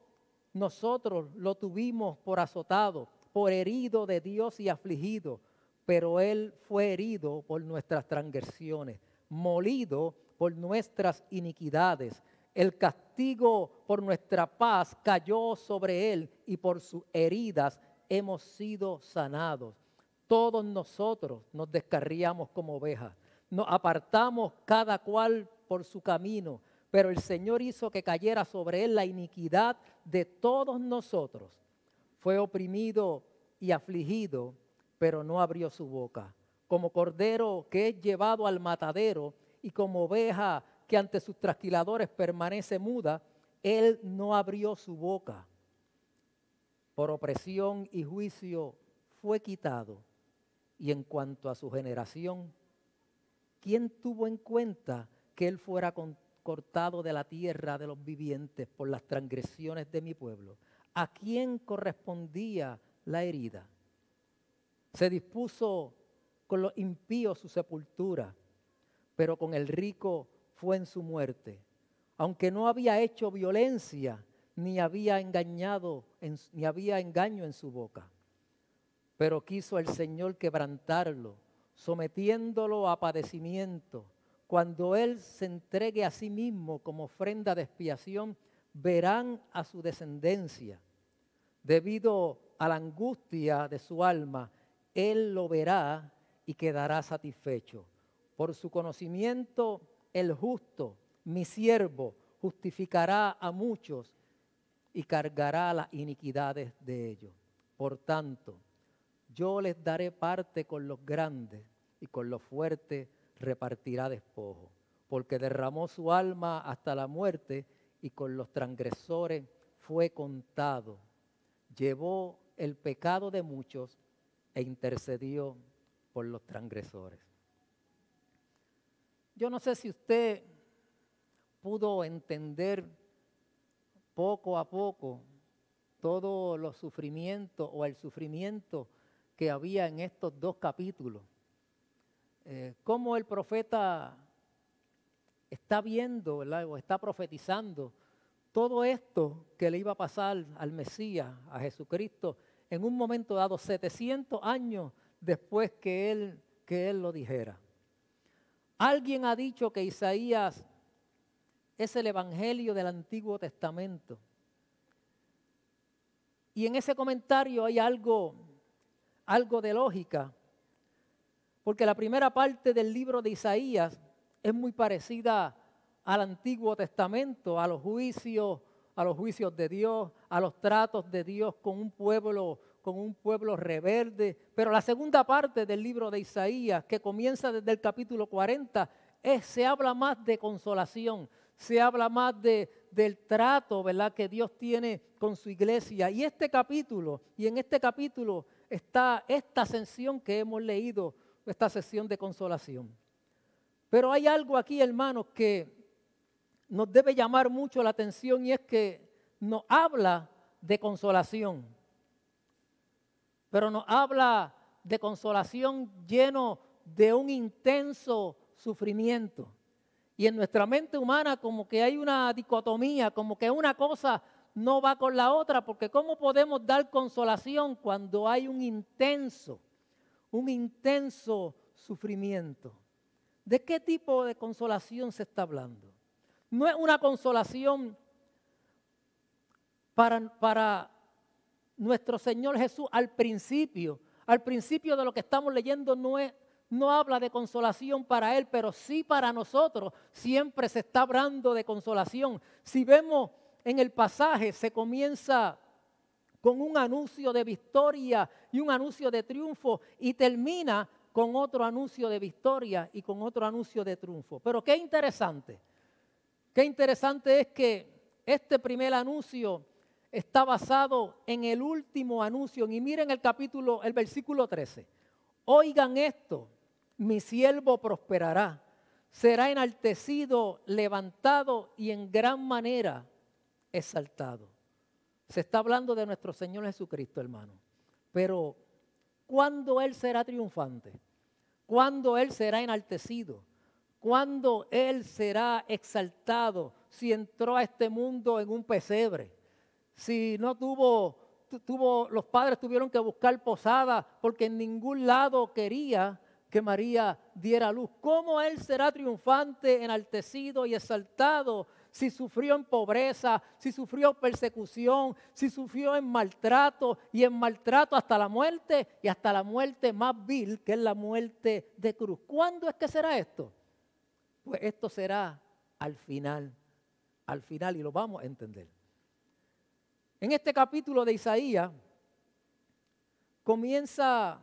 nosotros lo tuvimos por azotado, por herido de Dios y afligido. Pero Él fue herido por nuestras transgresiones, molido por nuestras iniquidades. El castigo por nuestra paz cayó sobre Él, y por sus heridas hemos sido sanados. Todos nosotros nos descarriamos como ovejas, nos apartamos cada cual por su camino, pero el Señor hizo que cayera sobre Él la iniquidad de todos nosotros. Fue oprimido y afligido, pero no abrió su boca. Como cordero que es llevado al matadero, y como oveja que ante sus trasquiladores permanece muda, Él no abrió su boca. Por opresión y juicio fue quitado. Y en cuanto a su generación, ¿quién tuvo en cuenta que Él fuera cortado de la tierra de los vivientes por las transgresiones de mi pueblo? ¿A quién correspondía la herida? Se dispuso con los impíos su sepultura, pero con el rico fue en su muerte. Aunque no había hecho violencia, ni había engaño en su boca. Pero quiso el Señor quebrantarlo, sometiéndolo a padecimiento. Cuando Él se entregue a sí mismo como ofrenda de expiación, verán a su descendencia. Debido a la angustia de su alma, Él lo verá y quedará satisfecho. Por su conocimiento, el justo, mi siervo, justificará a muchos y cargará las iniquidades de ellos. Por tanto, yo les daré parte con los grandes, y con los fuertes repartirá despojo, porque derramó su alma hasta la muerte, y con los transgresores fue contado. Llevó el pecado de muchos e intercedió por los transgresores. Yo no sé si usted pudo entender poco a poco todos los sufrimientos o el sufrimiento que había en estos dos capítulos. Cómo el profeta está viendo, ¿verdad?, o está profetizando todo esto que le iba a pasar al Mesías, a Jesucristo, en un momento dado, 700 años después que él lo dijera. Alguien ha dicho que Isaías es el evangelio del Antiguo Testamento. Y en ese comentario hay algo de lógica, porque la primera parte del libro de Isaías es muy parecida al Antiguo Testamento, a los juicios de Dios, a los tratos de Dios con un pueblo rebelde. Pero la segunda parte del libro de Isaías, que comienza desde el capítulo 40, se habla más de consolación, se habla más del trato, ¿verdad?, que Dios tiene con su iglesia. Y en este capítulo está esta sección que hemos leído, esta sección de consolación. Pero hay algo aquí, hermanos, que nos debe llamar mucho la atención, y es que nos habla de consolación. pero nos habla de consolación lleno de un intenso sufrimiento. Y en nuestra mente humana como que hay una dicotomía, como que una cosa no va con la otra, porque ¿cómo podemos dar consolación cuando hay un intenso sufrimiento? ¿De qué tipo de consolación se está hablando? No es una consolación para nuestro Señor Jesús al principio. Al principio de lo que estamos leyendo no habla de consolación para Él, pero sí para nosotros. Siempre se está hablando de consolación. Si vemos en el pasaje, se comienza con un anuncio de victoria y un anuncio de triunfo y termina con otro anuncio de victoria y con otro anuncio de triunfo. Pero qué interesante es que este primer anuncio está basado en el último anuncio. Y miren el versículo 13. Oigan esto, mi siervo prosperará, será enaltecido, levantado y en gran manera exaltado. Se está hablando de nuestro Señor Jesucristo, hermano. Pero, ¿cuándo Él será triunfante? ¿Cuándo Él será enaltecido? ¿Cuándo Él será exaltado? Si entró a este mundo en un pesebre. Si no los padres tuvieron que buscar posada porque en ningún lado quería que María diera luz. ¿Cómo Él será triunfante, enaltecido y exaltado si sufrió en pobreza, si sufrió persecución, si sufrió en maltrato y en maltrato hasta la muerte y hasta la muerte más vil que es la muerte de cruz? ¿Cuándo es que será esto? Pues esto será al final y lo vamos a entender. En este capítulo de Isaías comienza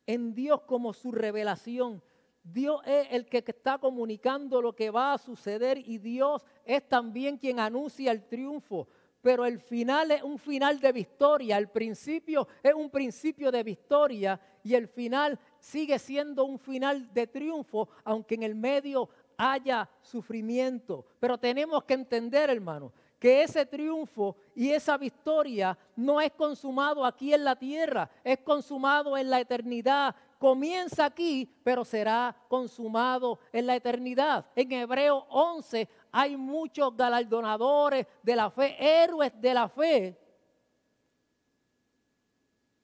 en Dios como su revelación. Dios es el que está comunicando lo que va a suceder y Dios es también quien anuncia el triunfo. Pero el final es un final de victoria, el principio es un principio de victoria y el final sigue siendo un final de triunfo, aunque en el medio haya sufrimiento. Pero tenemos que entender, hermano, que ese triunfo y esa victoria no es consumado aquí en la tierra, es consumado en la eternidad. Comienza aquí, pero será consumado en la eternidad. En Hebreos 11 hay muchos galardonadores de la fe, héroes de la fe,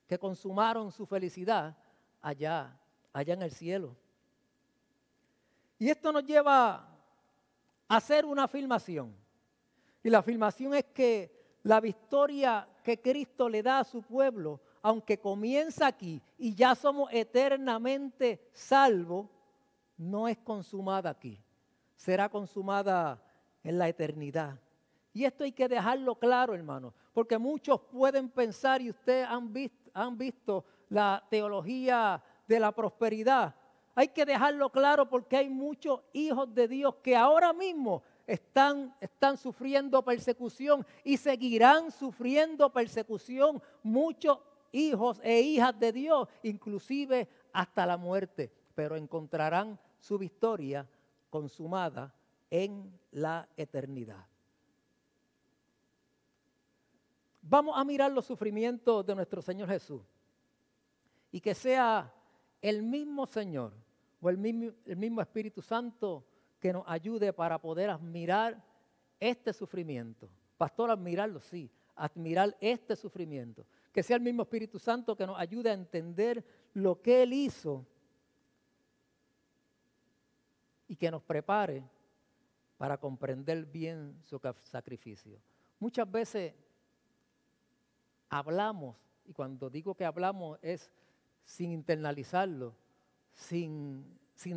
que consumaron su felicidad allá en el cielo. Y esto nos lleva a hacer una afirmación. Y la afirmación es que la victoria que Cristo le da a su pueblo, aunque comienza aquí y ya somos eternamente salvos, no es consumada aquí. Será consumada en la eternidad. Y esto hay que dejarlo claro, hermano, porque muchos pueden pensar, y ustedes han visto la teología de la prosperidad. Hay que dejarlo claro porque hay muchos hijos de Dios que ahora mismo están sufriendo persecución y seguirán sufriendo persecución. Muchos hijos e hijas de Dios, inclusive hasta la muerte, pero encontrarán su victoria consumada en la eternidad. Vamos a mirar los sufrimientos de nuestro Señor Jesús y que sea el mismo Señor o el mismo Espíritu Santo que nos ayude para poder admirar este sufrimiento. Pastor, admirarlo, sí, admirar este sufrimiento. Que sea el mismo Espíritu Santo que nos ayude a entender lo que Él hizo y que nos prepare para comprender bien su sacrificio. Muchas veces hablamos, y cuando digo que hablamos es sin internalizarlo, sin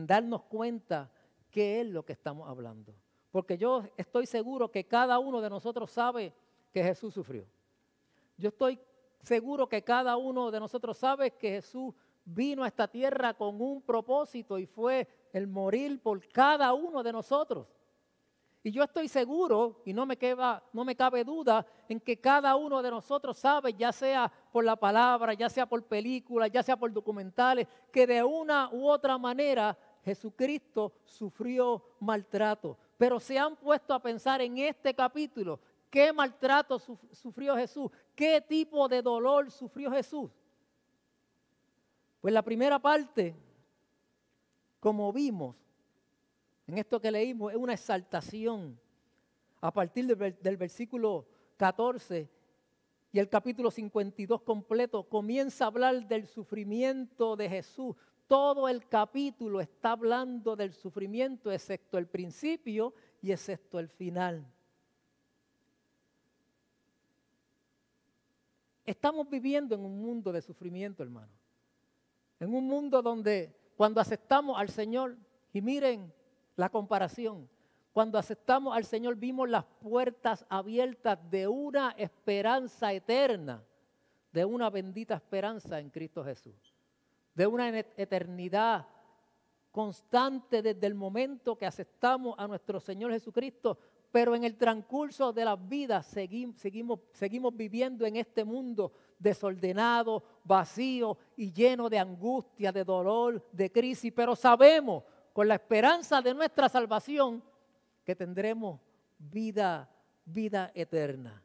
darnos cuenta qué es lo que estamos hablando. Porque yo estoy seguro que cada uno de nosotros sabe que Jesús sufrió. Yo estoy seguro que cada uno de nosotros sabe que Jesús vino a esta tierra con un propósito y fue el morir por cada uno de nosotros. Y yo estoy seguro, y no me cabe duda, en que cada uno de nosotros sabe, ya sea por la palabra, ya sea por películas, ya sea por documentales, que de una u otra manera Jesucristo sufrió maltrato. Pero se han puesto a pensar en este capítulo ¿Qué maltrato sufrió Jesús? ¿Qué tipo de dolor sufrió Jesús? Pues la primera parte, como vimos en esto que leímos, es una exaltación. A partir del versículo 14 y el capítulo 52 completo comienza a hablar del sufrimiento de Jesús. Todo el capítulo está hablando del sufrimiento, excepto el principio y excepto el final. Estamos viviendo en un mundo de sufrimiento, hermano. En un mundo donde cuando aceptamos al Señor, y miren la comparación, cuando aceptamos al Señor vimos las puertas abiertas de una esperanza eterna, de una bendita esperanza en Cristo Jesús, de una eternidad constante desde el momento que aceptamos a nuestro Señor Jesucristo, pero en el transcurso de las vidas seguimos viviendo en este mundo desordenado, vacío y lleno de angustia, de dolor, de crisis, pero sabemos con la esperanza de nuestra salvación que tendremos vida eterna.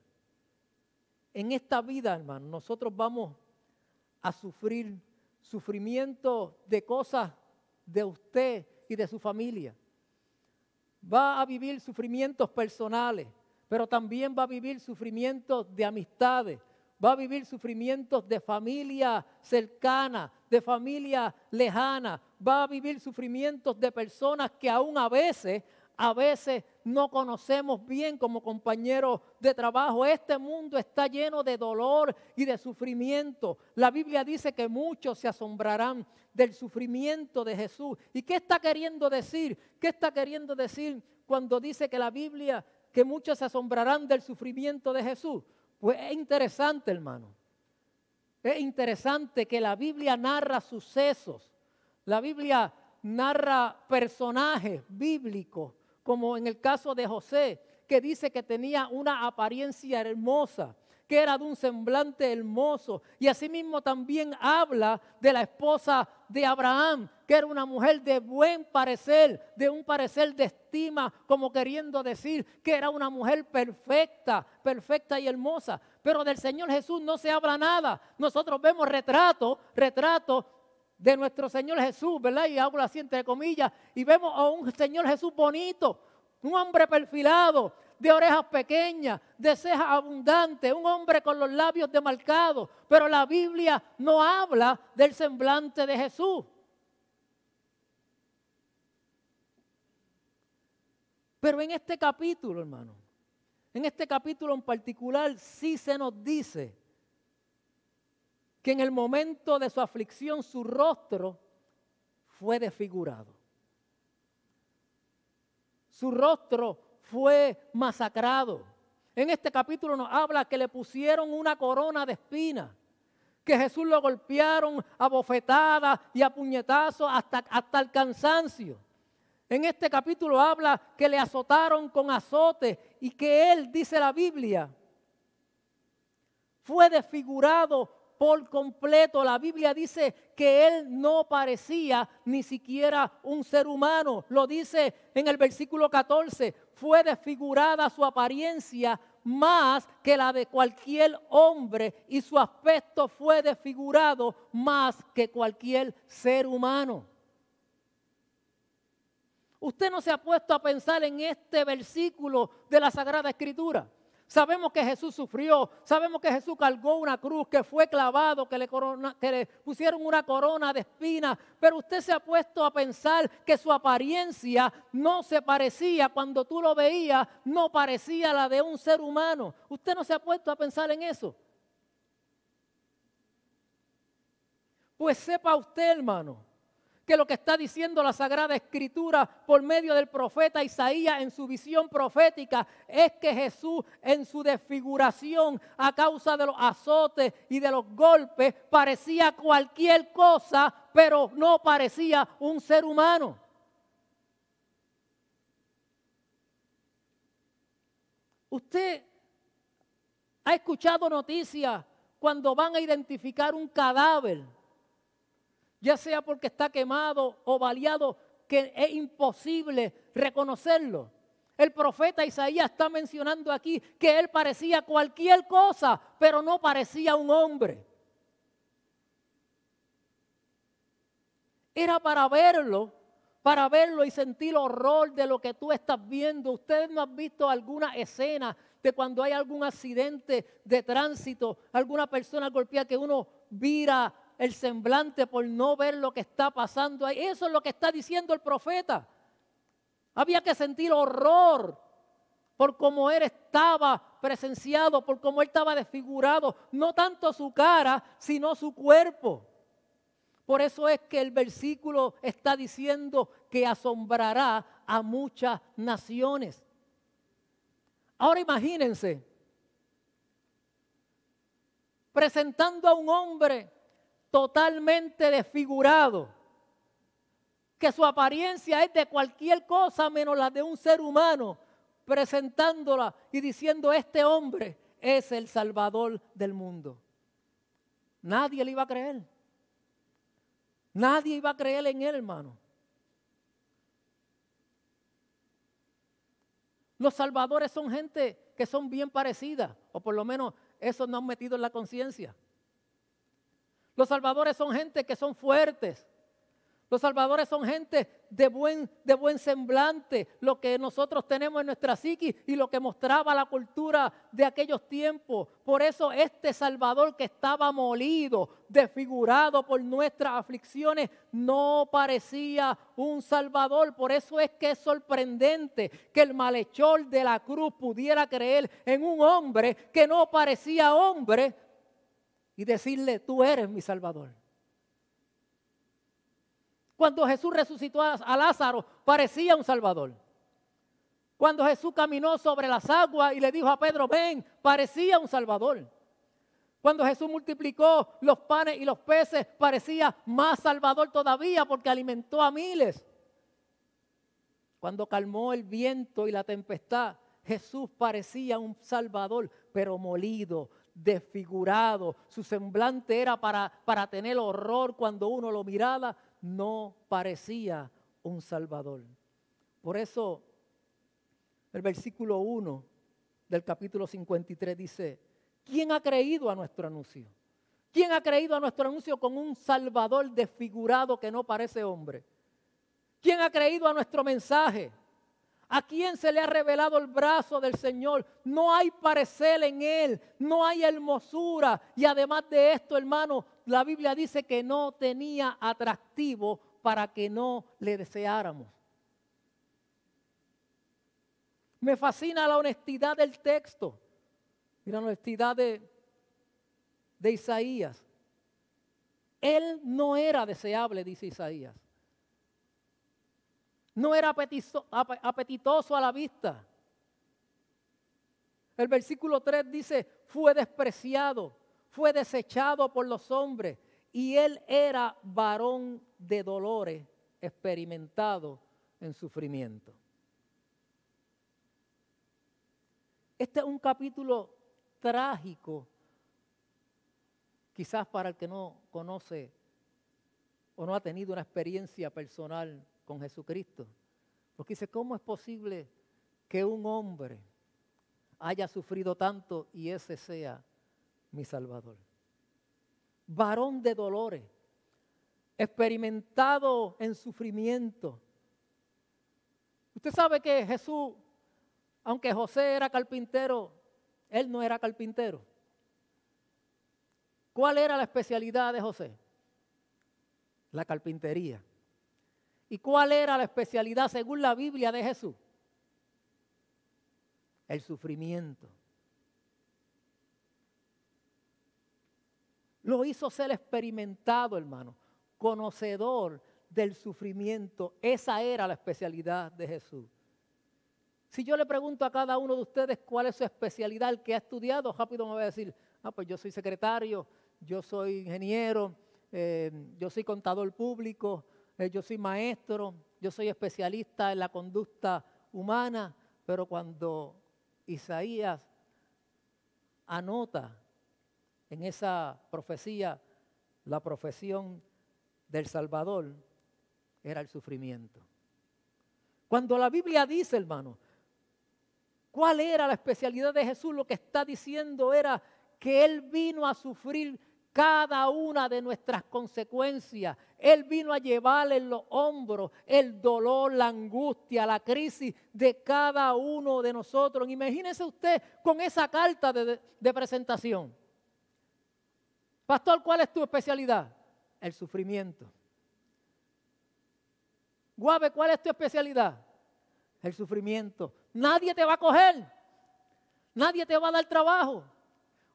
En esta vida, hermano, nosotros vamos a sufrir sufrimiento de cosas de usted y de su familia. Va a vivir sufrimientos personales, pero también va a vivir sufrimientos de amistades, va a vivir sufrimientos de familia cercana, de familia lejana, va a vivir sufrimientos de personas que aún a veces no conocemos bien como compañeros de trabajo. Este mundo está lleno de dolor y de sufrimiento. La Biblia dice que muchos se asombrarán del sufrimiento de Jesús. ¿Y qué está queriendo decir? ¿Qué está queriendo decir cuando dice que la Biblia, que muchos se asombrarán del sufrimiento de Jesús? Pues es interesante, hermano. Es interesante que la Biblia narra sucesos. La Biblia narra personajes bíblicos, como en el caso de José, que dice que tenía una apariencia hermosa, que era de un semblante hermoso. Y asimismo también habla de la esposa de Abraham, que era una mujer de buen parecer, de un parecer de estima, como queriendo decir que era una mujer perfecta y hermosa. Pero del Señor Jesús no se habla nada. Nosotros vemos retratos de nuestro Señor Jesús, ¿verdad? Y hablo así entre comillas, y vemos a un Señor Jesús bonito, un hombre perfilado, de orejas pequeñas, de cejas abundantes, un hombre con los labios demarcados, pero la Biblia no habla del semblante de Jesús. Pero en este capítulo, hermano, en este capítulo en particular, sí se nos dice que en el momento de su aflicción su rostro fue desfigurado. Su rostro fue masacrado. En este capítulo nos habla que le pusieron una corona de espinas, que Jesús lo golpearon a bofetadas y a puñetazos hasta el cansancio. En este capítulo habla que le azotaron con azotes y que él, dice la Biblia, fue desfigurado por completo. La Biblia dice que él no parecía ni siquiera un ser humano. Lo dice en el versículo 14, fue desfigurada su apariencia más que la de cualquier hombre y su aspecto fue desfigurado más que cualquier ser humano. Usted no se ha puesto a pensar en este versículo de la Sagrada Escritura. Sabemos que Jesús sufrió, sabemos que Jesús cargó una cruz, que fue clavado, que le pusieron una corona de espinas, pero usted se ha puesto a pensar que su apariencia no se parecía, cuando tú lo veías, no parecía la de un ser humano. Usted no se ha puesto a pensar en eso. Pues sepa usted, hermano, que lo que está diciendo la Sagrada Escritura por medio del profeta Isaías en su visión profética es que Jesús en su desfiguración a causa de los azotes y de los golpes parecía cualquier cosa, pero no parecía un ser humano. Usted ha escuchado noticias cuando van a identificar un cadáver, ya sea porque está quemado o baleado, que es imposible reconocerlo. El profeta Isaías está mencionando aquí que él parecía cualquier cosa, pero no parecía un hombre. Era para verlo y sentir horror de lo que tú estás viendo. Ustedes no han visto alguna escena de cuando hay algún accidente de tránsito, alguna persona golpeada que uno vira el semblante por no ver lo que está pasando ahí. Eso es lo que está diciendo el profeta. Había que sentir horror por cómo él estaba presenciado, por cómo él estaba desfigurado. No tanto su cara, sino su cuerpo. Por eso es que el versículo está diciendo que asombrará a muchas naciones. Ahora imagínense, presentando a un hombre totalmente desfigurado, que su apariencia es de cualquier cosa menos la de un ser humano, presentándola y diciendo: este hombre es el Salvador del mundo. Nadie le iba a creer. Nadie iba a creer en él, hermano. Los salvadores son gente que son bien parecidas, o por lo menos eso nos han metido en la conciencia. Los salvadores son gente que son fuertes. Los salvadores son gente de buen semblante, lo que nosotros tenemos en nuestra psiquis y lo que mostraba la cultura de aquellos tiempos. Por eso este Salvador que estaba molido, desfigurado por nuestras aflicciones, no parecía un Salvador. Por eso es que es sorprendente que el malhechor de la cruz pudiera creer en un hombre que no parecía hombre y decirle: tú eres mi Salvador. Cuando Jesús resucitó a Lázaro, parecía un Salvador. Cuando Jesús caminó sobre las aguas y le dijo a Pedro: ven, parecía un Salvador. Cuando Jesús multiplicó los panes y los peces, parecía más Salvador todavía porque alimentó a miles. Cuando calmó el viento y la tempestad, Jesús parecía un Salvador, pero molido, desfigurado. Su semblante era para tener horror cuando uno lo miraba. No parecía un Salvador. Por eso el versículo 1 del capítulo 53 dice: ¿quién ha creído a nuestro anuncio? ¿Quién ha creído a nuestro anuncio con un Salvador desfigurado que no parece hombre? ¿Quién ha creído a nuestro mensaje? ¿A quién se le ha revelado el brazo del Señor? No hay parecer en él, no hay hermosura. Y además de esto, hermano, la Biblia dice que no tenía atractivo para que no le deseáramos. Me fascina la honestidad del texto y la honestidad de Isaías. Él no era deseable, dice Isaías. No era apetitoso a la vista. El versículo 3 dice: fue despreciado, fue desechado por los hombres, y él era varón de dolores, experimentado en sufrimiento. Este es un capítulo trágico, quizás para el que no conoce o no ha tenido una experiencia personal con Jesucristo. Porque dice: ¿cómo es posible que un hombre haya sufrido tanto y ese sea mi Salvador? Varón de dolores, experimentado en sufrimiento. Usted sabe que Jesús, aunque José era carpintero, él no era carpintero. ¿Cuál era la especialidad de José? La carpintería. ¿Y cuál era la especialidad según la Biblia de Jesús? El sufrimiento. Lo hizo ser experimentado, hermano, conocedor del sufrimiento. Esa era la especialidad de Jesús. Si yo le pregunto a cada uno de ustedes cuál es su especialidad, el que ha estudiado, rápido me va a decir: pues yo soy secretario, yo soy ingeniero, yo soy contador público, yo soy maestro, yo soy especialista en la conducta humana. Pero cuando Isaías anota en esa profecía la profesión del Salvador, era el sufrimiento. Cuando la Biblia dice, hermano, ¿Cuál era la especialidad de Jesús? Lo que está diciendo era que Él vino a sufrir cada una de nuestras consecuencias. Él vino a llevar en los hombros el dolor, la angustia, la crisis de cada uno de nosotros. Imagínese usted con esa carta de presentación. Pastor, ¿cuál es tu especialidad? El sufrimiento. Guave, ¿cuál es tu especialidad? El sufrimiento. Nadie te va a coger. Nadie te va a dar trabajo.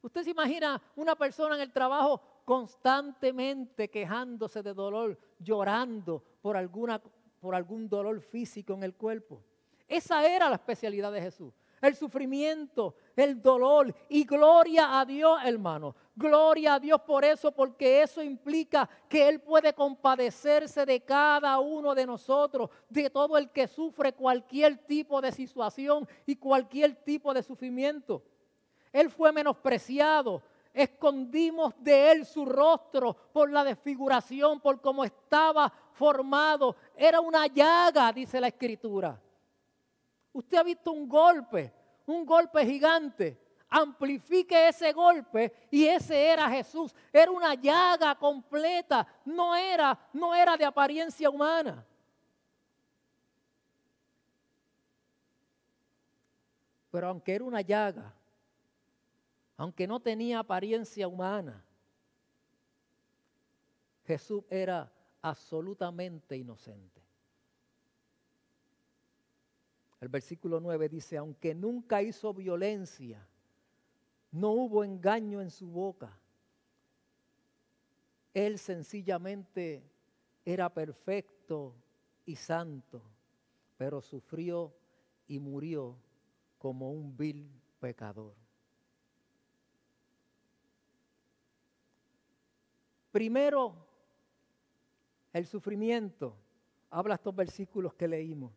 Usted se imagina una persona en el trabajo constantemente quejándose de dolor, llorando por algún dolor físico en el cuerpo. Esa era la especialidad de Jesús. El sufrimiento, el dolor, y gloria a Dios, hermano. Gloria a Dios por eso, porque eso implica que Él puede compadecerse de cada uno de nosotros, de todo el que sufre cualquier tipo de situación y cualquier tipo de sufrimiento. Él fue menospreciado, escondimos de Él su rostro por la desfiguración, por cómo estaba formado. Era una llaga, dice la Escritura. Usted ha visto un golpe gigante. Amplifique ese golpe y ese era Jesús. Era una llaga completa, no era de apariencia humana. Pero aunque era una llaga, aunque no tenía apariencia humana, Jesús era absolutamente inocente. El versículo 9 dice, aunque nunca hizo violencia, no hubo engaño en su boca. Él sencillamente era perfecto y santo, pero sufrió y murió como un vil pecador. Primero, el sufrimiento. Habla estos versículos que leímos.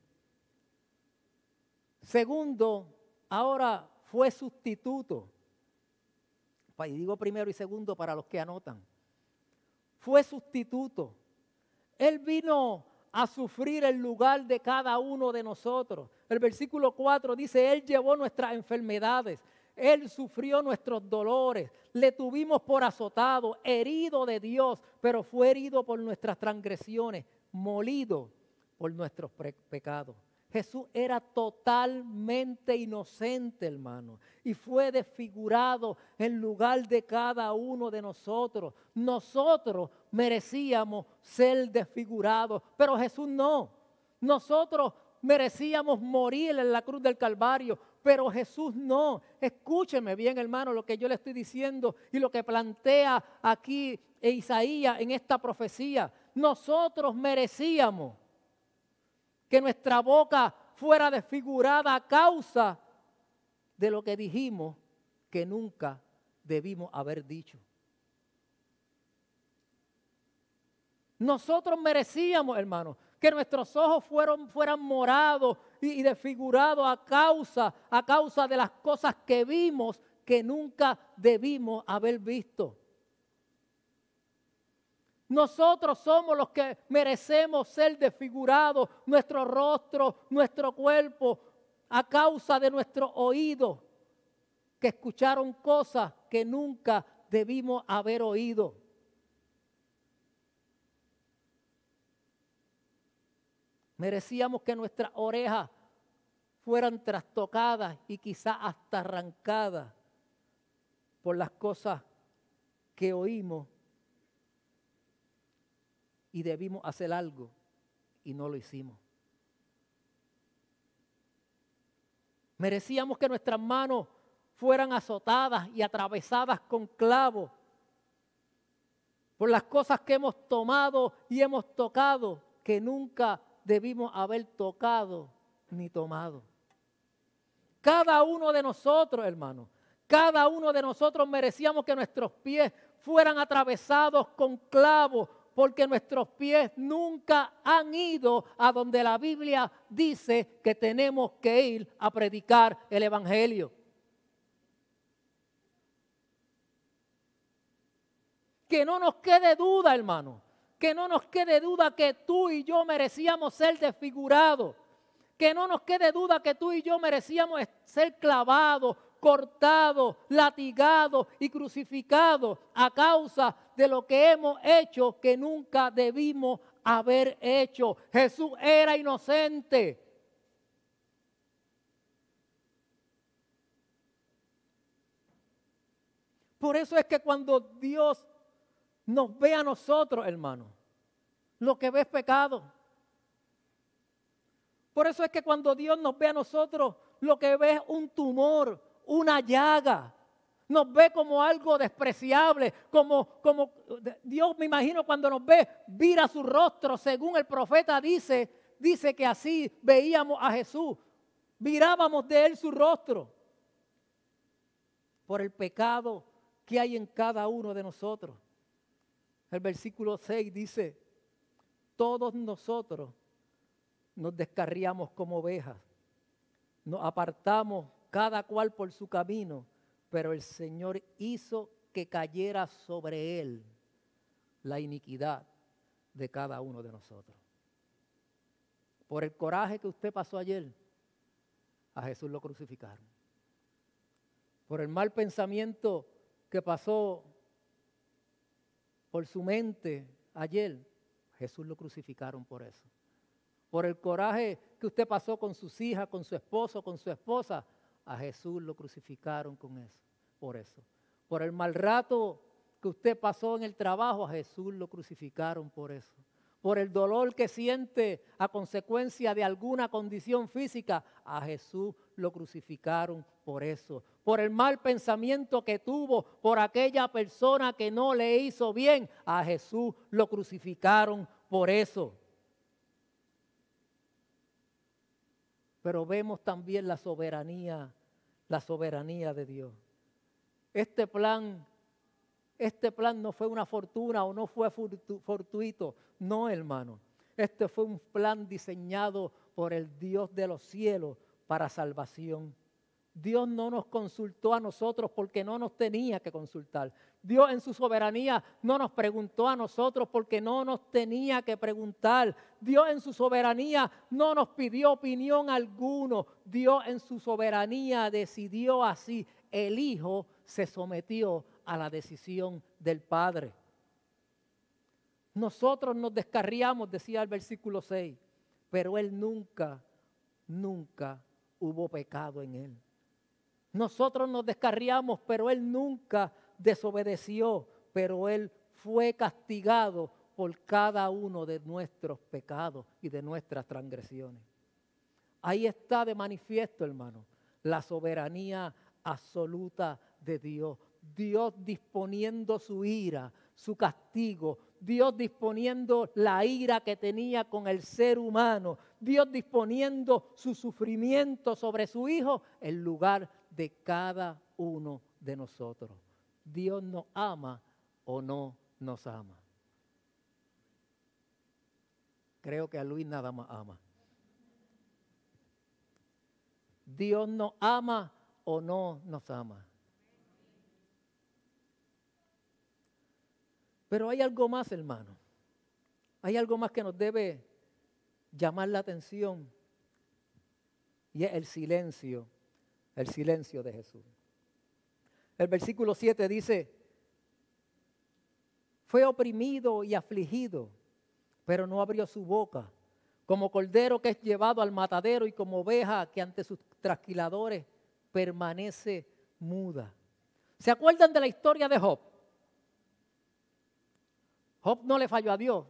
Segundo, ahora fue sustituto. Y digo primero y segundo para los que anotan. Fue sustituto. Él vino a sufrir el lugar de cada uno de nosotros. El versículo 4 dice, Él llevó nuestras enfermedades. Él sufrió nuestros dolores, le tuvimos por azotado, herido de Dios, pero fue herido por nuestras transgresiones, molido por nuestros pecados. Jesús era totalmente inocente, hermano, y fue desfigurado en lugar de cada uno de nosotros. Nosotros merecíamos ser desfigurados, pero Jesús no. Nosotros merecíamos morir en la cruz del Calvario, pero Jesús no. Escúcheme bien, hermano, lo que yo le estoy diciendo y lo que plantea aquí Isaías en esta profecía. Nosotros merecíamos que nuestra boca fuera desfigurada a causa de lo que dijimos que nunca debimos haber dicho. Nosotros merecíamos, hermano, que nuestros ojos fueran morados y desfigurados a causa de las cosas que vimos que nunca debimos haber visto. Nosotros somos los que merecemos ser desfigurados, nuestro rostro, nuestro cuerpo, a causa de nuestros oídos que escucharon cosas que nunca debimos haber oído. Merecíamos que nuestras orejas fueran trastocadas y quizás hasta arrancadas por las cosas que oímos y debimos hacer algo y no lo hicimos. Merecíamos que nuestras manos fueran azotadas y atravesadas con clavos por las cosas que hemos tomado y hemos tocado que nunca debimos haber tocado ni tomado. Cada uno de nosotros, hermano, cada uno de nosotros merecíamos que nuestros pies fueran atravesados con clavos, porque nuestros pies nunca han ido a donde la Biblia dice que tenemos que ir a predicar el Evangelio. Que no nos quede duda, hermano, que no nos quede duda que tú y yo merecíamos ser desfigurados, Que no nos quede duda que tú y yo merecíamos ser clavados, cortados, latigados y crucificados a causa de lo que hemos hecho que nunca debimos haber hecho. Jesús era inocente. Por eso es que cuando Dios nos ve a nosotros, hermano, lo que ve es pecado. Por eso es que cuando Dios nos ve a nosotros, lo que ve es un tumor, una llaga. Nos ve como algo despreciable, como Dios, me imagino, cuando nos ve, vira su rostro, según el profeta dice que así veíamos a Jesús. Virábamos de él su rostro por el pecado que hay en cada uno de nosotros. El versículo 6 dice, todos nosotros nos descarriamos como ovejas, nos apartamos cada cual por su camino, pero el Señor hizo que cayera sobre él la iniquidad de cada uno de nosotros. Por el coraje que usted pasó ayer, a Jesús lo crucificaron. Por el mal pensamiento que pasó por su mente ayer, Jesús lo crucificaron por eso. Por el coraje que usted pasó con sus hijas, con su esposo, con su esposa, a Jesús lo crucificaron con eso, por eso. Por el mal rato que usted pasó en el trabajo, a Jesús lo crucificaron por eso. Por el dolor que siente a consecuencia de alguna condición física, a Jesús lo crucificaron por eso. Por el mal pensamiento que tuvo por aquella persona que no le hizo bien, a Jesús lo crucificaron por eso. Pero vemos también la soberanía de Dios. Este plan no fue una fortuna o no fue fortuito. No, hermano. Este fue un plan diseñado por el Dios de los cielos para salvación. Dios no nos consultó a nosotros porque no nos tenía que consultar. Dios en su soberanía no nos preguntó a nosotros porque no nos tenía que preguntar. Dios en su soberanía no nos pidió opinión alguno. Dios en su soberanía decidió así. El Hijo se sometió a la decisión del Padre. Nosotros nos descarriamos, decía el versículo 6, pero Él nunca hubo pecado en Él. Nosotros nos descarriamos, pero Él nunca desobedeció, pero Él fue castigado por cada uno de nuestros pecados y de nuestras transgresiones. Ahí está de manifiesto, hermano, la soberanía absoluta de Dios. Dios disponiendo su ira, su castigo, Dios disponiendo la ira que tenía con el ser humano, Dios disponiendo su sufrimiento sobre su Hijo en lugar de cada uno de nosotros. Dios nos ama o no nos ama. Creo que a Luis nada más ama. Dios nos ama o no nos ama. Pero hay algo más, hermano. Hay algo más que nos debe llamar la atención. Y es el silencio de Jesús. El versículo 7 dice, fue oprimido y afligido, pero no abrió su boca, como cordero que es llevado al matadero y como oveja que ante sus trasquiladores permanece muda. ¿Se acuerdan de la historia de Job? Job no le falló a Dios.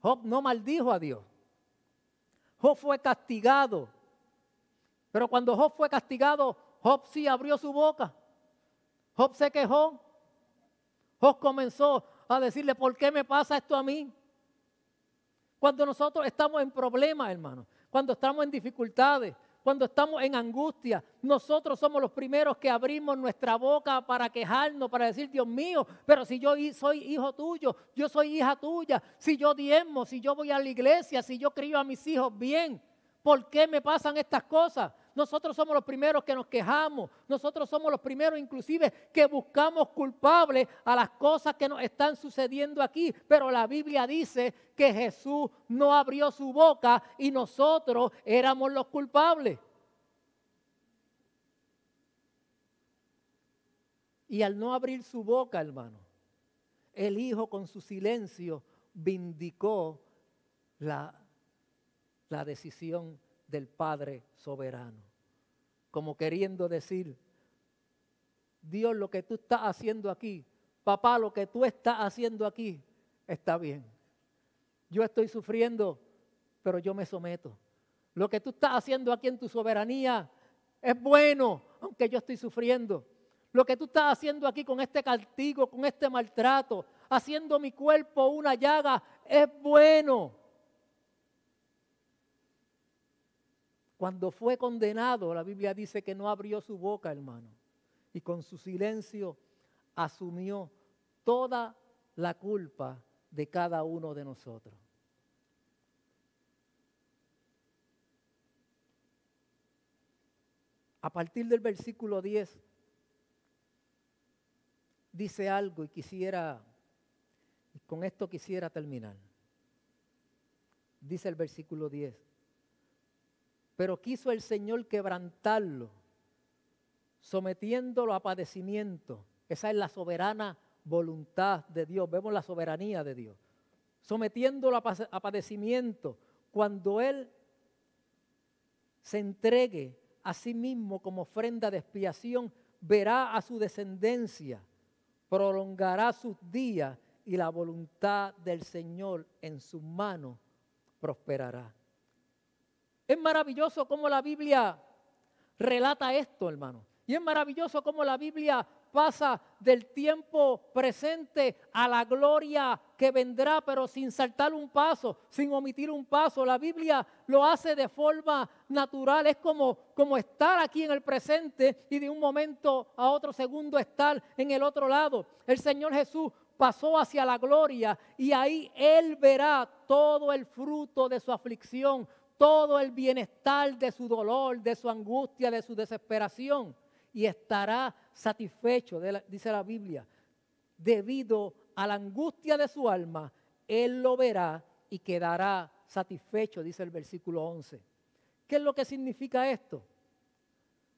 Job no maldijo a Dios. Job fue castigado. Pero cuando Job fue castigado, Job sí abrió su boca. Job se quejó. Job comenzó a decirle, ¿por qué me pasa esto a mí? Cuando nosotros estamos en problemas, hermano, cuando estamos en dificultades, cuando estamos en angustia, nosotros somos los primeros que abrimos nuestra boca para quejarnos, para decir, Dios mío, pero si yo soy hijo tuyo, yo soy hija tuya, si yo diezmo, si yo voy a la iglesia, si yo crío a mis hijos bien, ¿por qué me pasan estas cosas? nosotros somos los primeros que nos quejamos, nosotros somos los primeros inclusive que buscamos culpables a las cosas que nos están sucediendo aquí. Pero la Biblia dice que Jesús no abrió su boca y nosotros éramos los culpables. Y al no abrir su boca, hermano, el Hijo con su silencio vindicó la decisión del Padre soberano. Como queriendo decir, Dios, lo que tú estás haciendo aquí, papá, lo que tú estás haciendo aquí, está bien. Yo estoy sufriendo, pero yo me someto. Lo que tú estás haciendo aquí en tu soberanía es bueno, aunque yo estoy sufriendo. Lo que tú estás haciendo aquí con este castigo, con este maltrato, haciendo mi cuerpo una llaga, es bueno. Cuando fue condenado, la Biblia dice que no abrió su boca, hermano, y con su silencio asumió toda la culpa de cada uno de nosotros. A partir del versículo 10, dice algo y con esto quisiera terminar. Dice el versículo 10. Pero quiso el Señor quebrantarlo, sometiéndolo a padecimiento. Esa es la soberana voluntad de Dios. Vemos la soberanía de Dios. Sometiéndolo a padecimiento. Cuando Él se entregue a sí mismo como ofrenda de expiación, verá a su descendencia, prolongará sus días y la voluntad del Señor en sus manos prosperará. Es maravilloso cómo la Biblia relata esto, hermano. Y es maravilloso cómo la Biblia pasa del tiempo presente a la gloria que vendrá, pero sin saltar un paso, sin omitir un paso. La Biblia lo hace de forma natural. Es como estar aquí en el presente y de un momento a otro segundo estar en el otro lado. El Señor Jesús pasó hacia la gloria y ahí Él verá todo el fruto de su aflicción, todo el bienestar de su dolor, de su angustia, de su desesperación. Y estará satisfecho, dice la Biblia, debido a la angustia de su alma, Él lo verá y quedará satisfecho, dice el versículo 11. ¿Qué es lo que significa esto?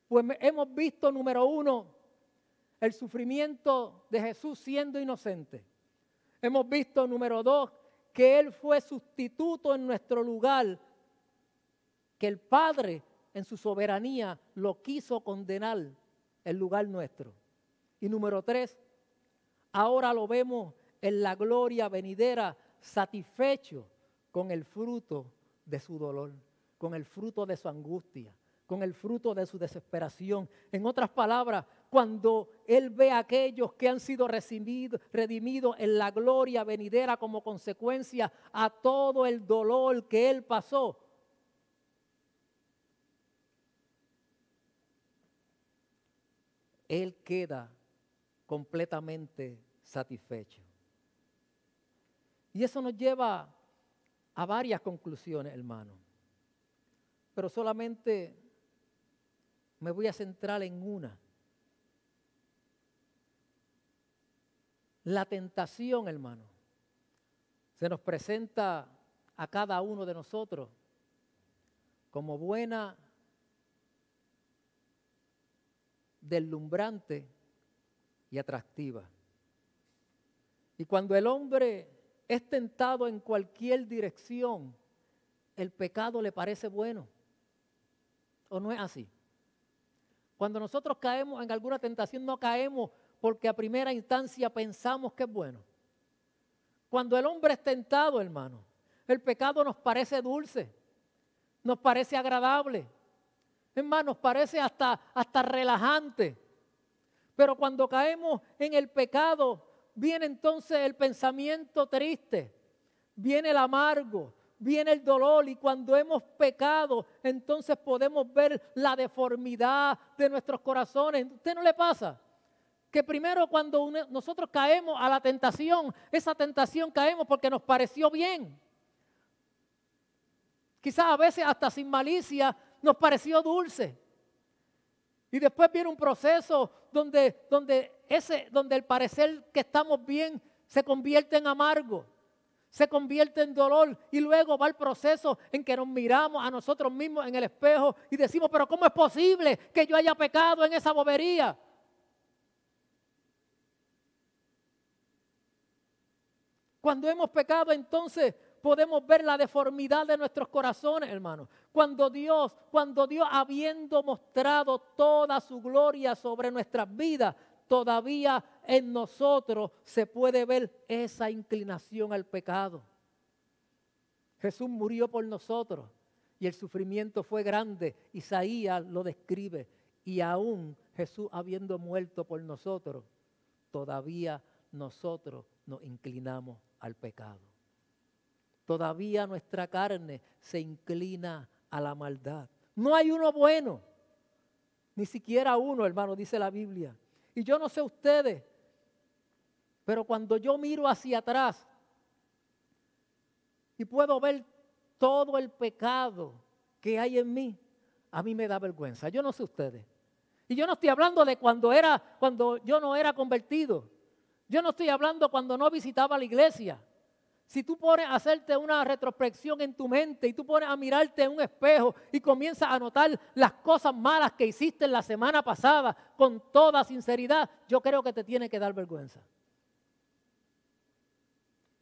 Pues hemos visto, número 1, el sufrimiento de Jesús siendo inocente. Hemos visto, número 2, que Él fue sustituto en nuestro lugar, que el Padre en su soberanía lo quiso condenar en lugar nuestro. Y número 3, ahora lo vemos en la gloria venidera, satisfecho con el fruto de su dolor, con el fruto de su angustia, con el fruto de su desesperación. En otras palabras, cuando Él ve a aquellos que han sido redimidos en la gloria venidera como consecuencia a todo el dolor que Él pasó, Él queda completamente satisfecho. Y eso nos lleva a varias conclusiones, hermano. Pero solamente me voy a centrar en una. La tentación, hermano, se nos presenta a cada uno de nosotros como buena, deslumbrante y atractiva. Y cuando el hombre es tentado en cualquier dirección, el pecado le parece bueno. ¿O no es así? Cuando nosotros caemos en alguna tentación, no caemos porque a primera instancia pensamos que es bueno. Cuando el hombre es tentado, hermano, el pecado nos parece dulce, nos parece agradable. Hermano, nos parece hasta relajante. Pero cuando caemos en el pecado, viene entonces el pensamiento triste, viene el amargo, viene el dolor. Y cuando hemos pecado, entonces podemos ver la deformidad de nuestros corazones. ¿A usted no le pasa? Que primero cuando nosotros caemos a la tentación, esa tentación caemos porque nos pareció bien. Quizás a veces hasta sin malicia nos pareció dulce. Y después viene un proceso donde el parecer que estamos bien se convierte en amargo, se convierte en dolor. Y luego va el proceso en que nos miramos a nosotros mismos en el espejo y decimos, pero ¿cómo es posible que yo haya pecado en esa bobería? Cuando hemos pecado, entonces podemos ver la deformidad de nuestros corazones, hermanos. Cuando Dios, habiendo mostrado toda su gloria sobre nuestras vidas, todavía en nosotros se puede ver esa inclinación al pecado. Jesús murió por nosotros y el sufrimiento fue grande. Isaías lo describe. Y aún Jesús habiendo muerto por nosotros, todavía nosotros nos inclinamos al pecado. Todavía nuestra carne se inclina a la maldad. No hay uno bueno, ni siquiera uno, hermano, dice la Biblia. Y yo no sé ustedes, pero cuando yo miro hacia atrás y puedo ver todo el pecado que hay en mí, a mí me da vergüenza. Yo no sé ustedes. Y yo no estoy hablando de cuando yo no era convertido. Yo no estoy hablando cuando no visitaba la iglesia. Si tú pones a hacerte una retrospección en tu mente y tú pones a mirarte en un espejo y comienzas a notar las cosas malas que hiciste en la semana pasada con toda sinceridad, yo creo que te tiene que dar vergüenza.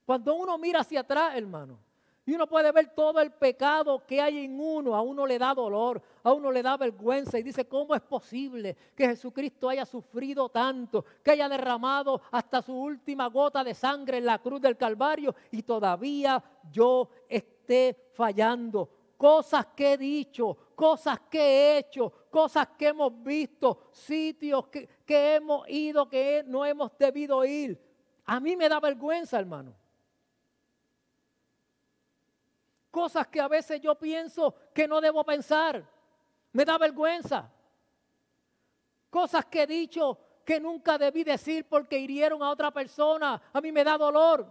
Cuando uno mira hacia atrás, hermano, y uno puede ver todo el pecado que hay en uno, a uno le da dolor, a uno le da vergüenza y dice, ¿cómo es posible que Jesucristo haya sufrido tanto, que haya derramado hasta su última gota de sangre en la cruz del Calvario y todavía yo esté fallando? Cosas que he dicho, cosas que he hecho, cosas que hemos visto, sitios que hemos ido que no hemos debido ir. A mí me da vergüenza, hermano. Cosas que a veces yo pienso que no debo pensar. Me da vergüenza. Cosas que he dicho que nunca debí decir porque hirieron a otra persona. A mí me da dolor.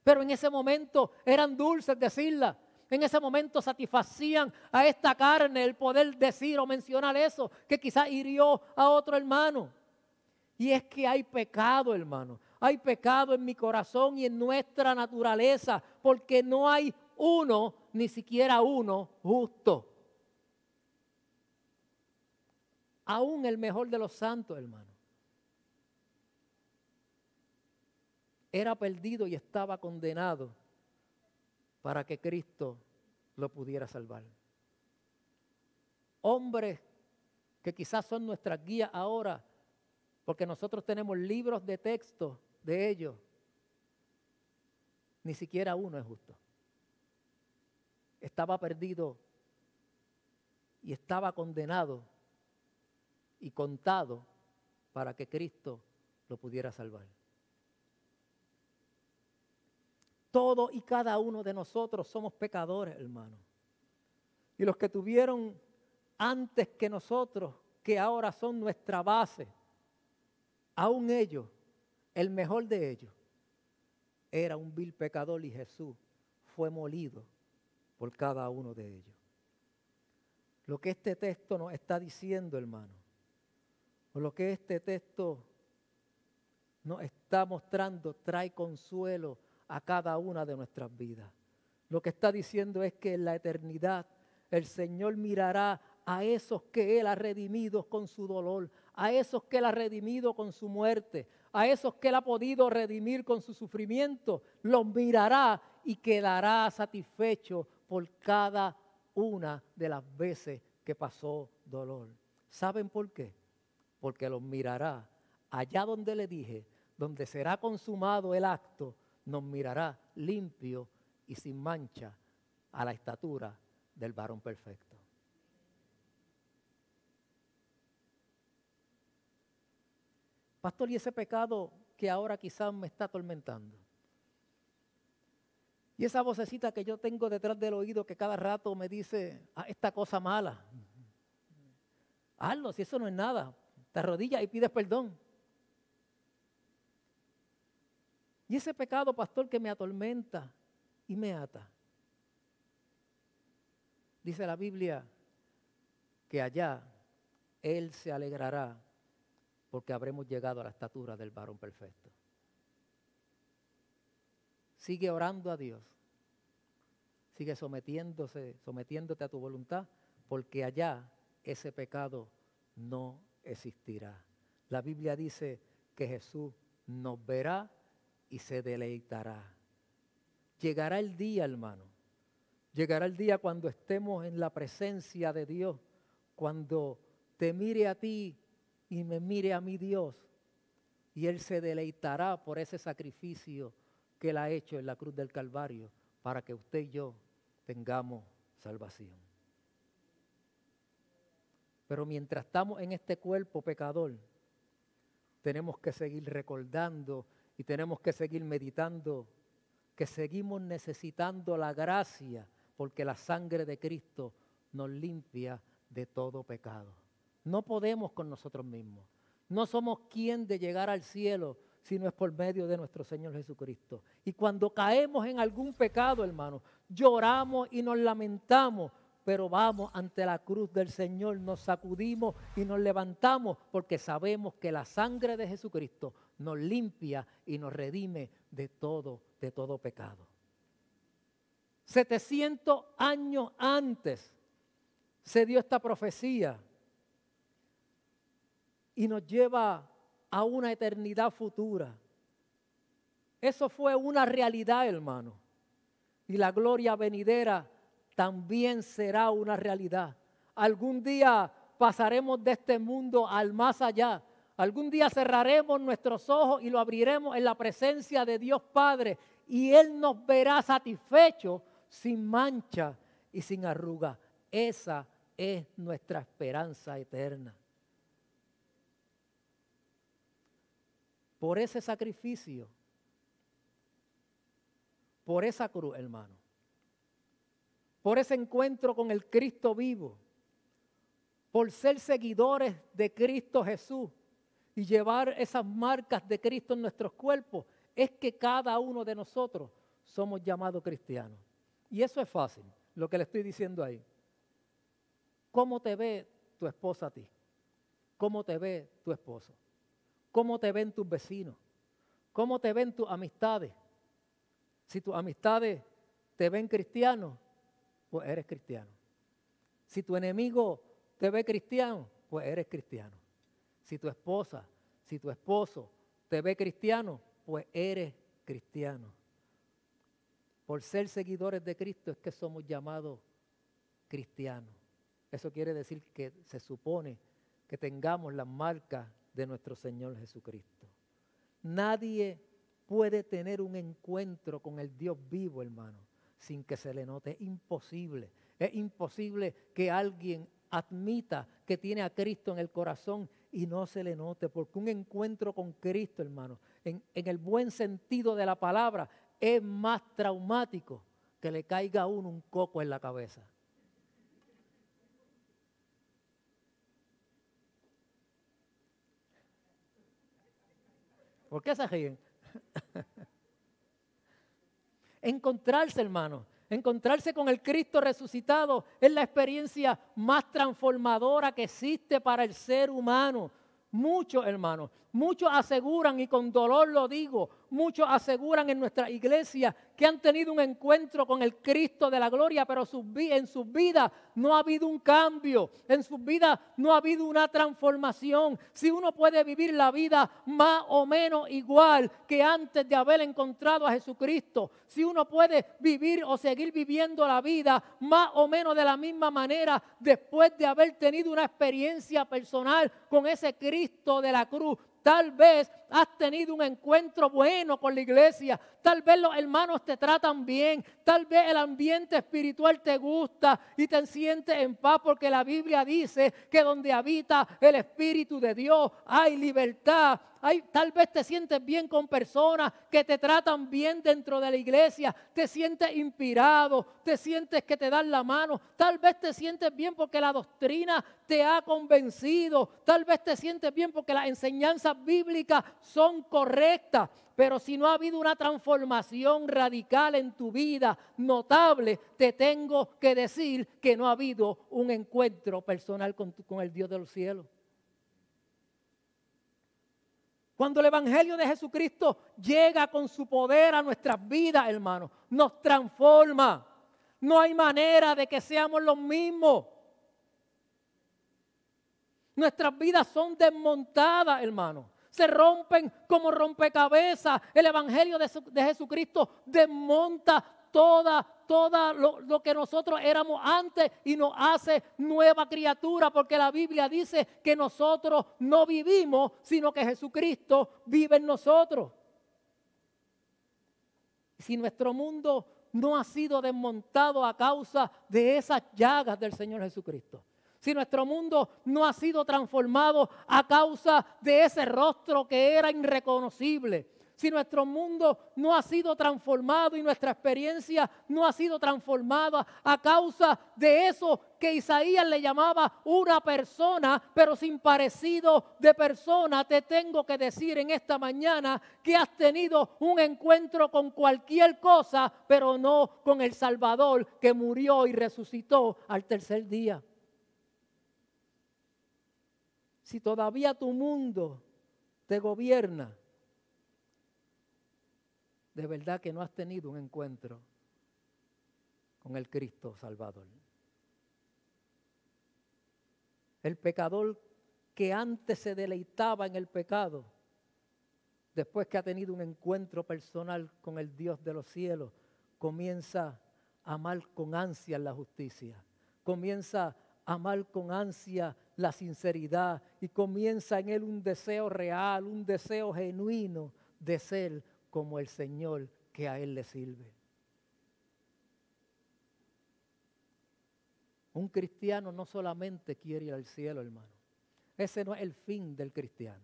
Pero en ese momento eran dulces decirlas. En ese momento satisfacían a esta carne el poder decir o mencionar eso que quizás hirió a otro hermano. Y es que hay pecado, hermano. Hay pecado en mi corazón y en nuestra naturaleza porque no hay uno, ni siquiera uno justo. Aún el mejor de los santos, hermano, era perdido y estaba condenado para que Cristo lo pudiera salvar. Hombres que quizás son nuestras guías ahora, porque nosotros tenemos libros de texto de ellos, ni siquiera uno es justo. Estaba perdido y estaba condenado y contado para que Cristo lo pudiera salvar. Todos y cada uno de nosotros somos pecadores, hermano. Y los que tuvieron antes que nosotros, que ahora son nuestra base, aún ellos, el mejor de ellos, era un vil pecador y Jesús fue molido por cada uno de ellos. Lo que este texto nos está diciendo, hermano, o lo que este texto nos está mostrando, trae consuelo a cada una de nuestras vidas. Lo que está diciendo es que en la eternidad el Señor mirará a esos que Él ha redimido con su dolor, a esos que Él ha redimido con su muerte, a esos que Él ha podido redimir con su sufrimiento, los mirará y quedará satisfecho por cada una de las veces que pasó dolor. ¿Saben por qué? Porque los mirará allá donde le dije, donde será consumado el acto, nos mirará limpio y sin mancha a la estatura del varón perfecto. Pastor, ¿y ese pecado que ahora quizás me está atormentando? Y esa vocecita que yo tengo detrás del oído que cada rato me dice, esta cosa mala. Hazlo, si eso no es nada. Te arrodillas y pides perdón. Y ese pecado, pastor, que me atormenta y me ata. Dice la Biblia que allá Él se alegrará porque habremos llegado a la estatura del varón perfecto. Sigue orando a Dios. Sigue sometiéndote a tu voluntad, porque allá ese pecado no existirá. La Biblia dice que Jesús nos verá y se deleitará. Llegará el día, hermano. Llegará el día cuando estemos en la presencia de Dios, cuando te mire a ti y me mire a mi Dios, y Él se deleitará por ese sacrificio que Él ha hecho en la cruz del Calvario para que usted y yo tengamos salvación. Pero mientras estamos en este cuerpo pecador, tenemos que seguir recordando y tenemos que seguir meditando que seguimos necesitando la gracia porque la sangre de Cristo nos limpia de todo pecado. No podemos con nosotros mismos. No somos quien de llegar al cielo si no es por medio de nuestro Señor Jesucristo. Y cuando caemos en algún pecado, hermano, lloramos y nos lamentamos, pero vamos ante la cruz del Señor, nos sacudimos y nos levantamos porque sabemos que la sangre de Jesucristo nos limpia y nos redime de todo pecado. 700 años antes se dio esta profecía y nos lleva a una eternidad futura. Eso fue una realidad, hermano. Y la gloria venidera también será una realidad. Algún día pasaremos de este mundo al más allá. Algún día cerraremos nuestros ojos y lo abriremos en la presencia de Dios Padre y Él nos verá satisfechos, sin mancha y sin arruga. Esa es nuestra esperanza eterna. Por ese sacrificio, por esa cruz, hermano, por ese encuentro con el Cristo vivo, por ser seguidores de Cristo Jesús y llevar esas marcas de Cristo en nuestros cuerpos, es que cada uno de nosotros somos llamados cristianos. Y eso es fácil, lo que le estoy diciendo ahí. ¿Cómo te ve tu esposa a ti? ¿Cómo te ve tu esposo? ¿Cómo te ven tus vecinos? ¿Cómo te ven tus amistades? Si tus amistades te ven cristiano, pues eres cristiano. Si tu enemigo te ve cristiano, pues eres cristiano. Si tu esposa, si tu esposo te ve cristiano, pues eres cristiano. Por ser seguidores de Cristo es que somos llamados cristianos. Eso quiere decir que se supone que tengamos las marcas de nuestro Señor Jesucristo. Nadie puede tener un encuentro con el Dios vivo, hermano, sin que se le note. Es imposible. Es imposible que alguien admita que tiene a Cristo en el corazón y no se le note, porque un encuentro con Cristo, hermano, en el buen sentido de la palabra, es más traumático que le caiga a uno un coco en la cabeza. ¿Por qué se ríen? Encontrarse, hermano, encontrarse con el Cristo resucitado es la experiencia más transformadora que existe para el ser humano. Muchos, hermanos, muchos aseguran, y con dolor lo digo, muchos aseguran en nuestra iglesia que han tenido un encuentro con el Cristo de la gloria, pero en sus vidas no ha habido un cambio, en sus vidas no ha habido una transformación. Si uno puede vivir la vida más o menos igual que antes de haber encontrado a Jesucristo, si uno puede vivir o seguir viviendo la vida más o menos de la misma manera después de haber tenido una experiencia personal con ese Cristo de la cruz, tal vez has tenido un encuentro bueno con la iglesia, tal vez los hermanos te tratan bien, tal vez el ambiente espiritual te gusta y te sientes en paz, porque la Biblia dice que donde habita el Espíritu de Dios hay libertad. Tal vez te sientes bien con personas que te tratan bien dentro de la iglesia, te sientes inspirado, te sientes que te dan la mano, tal vez te sientes bien porque la doctrina te ha convencido, tal vez te sientes bien porque las enseñanzas bíblicas son correctas, pero si no ha habido una transformación transformación radical en tu vida, notable, te tengo que decir que no ha habido un encuentro personal con el Dios de los cielos. Cuando el Evangelio de Jesucristo llega con su poder a nuestras vidas, hermanos, nos transforma. No hay manera de que seamos los mismos. Nuestras vidas son desmontadas, hermanos. Se rompen como rompecabezas. El Evangelio de Jesucristo desmonta toda lo que nosotros éramos antes y nos hace nueva criatura, porque la Biblia dice que nosotros no vivimos, sino que Jesucristo vive en nosotros. Si nuestro mundo no ha sido desmontado a causa de esas llagas del Señor Jesucristo, si nuestro mundo no ha sido transformado a causa de ese rostro que era irreconocible, si nuestro mundo no ha sido transformado y nuestra experiencia no ha sido transformada a causa de eso que Isaías le llamaba una persona, pero sin parecido de persona, te tengo que decir en esta mañana que has tenido un encuentro con cualquier cosa, pero no con el Salvador que murió y resucitó al tercer día. Si todavía tu mundo te gobierna, de verdad que no has tenido un encuentro con el Cristo Salvador. El pecador que antes se deleitaba en el pecado, después que ha tenido un encuentro personal con el Dios de los cielos, comienza a amar con ansia la justicia, comienza a amar con ansia la sinceridad y comienza en él un deseo real, un deseo genuino de ser como el Señor que a él le sirve. Un cristiano no solamente quiere ir al cielo, hermano. Ese no es el fin del cristiano.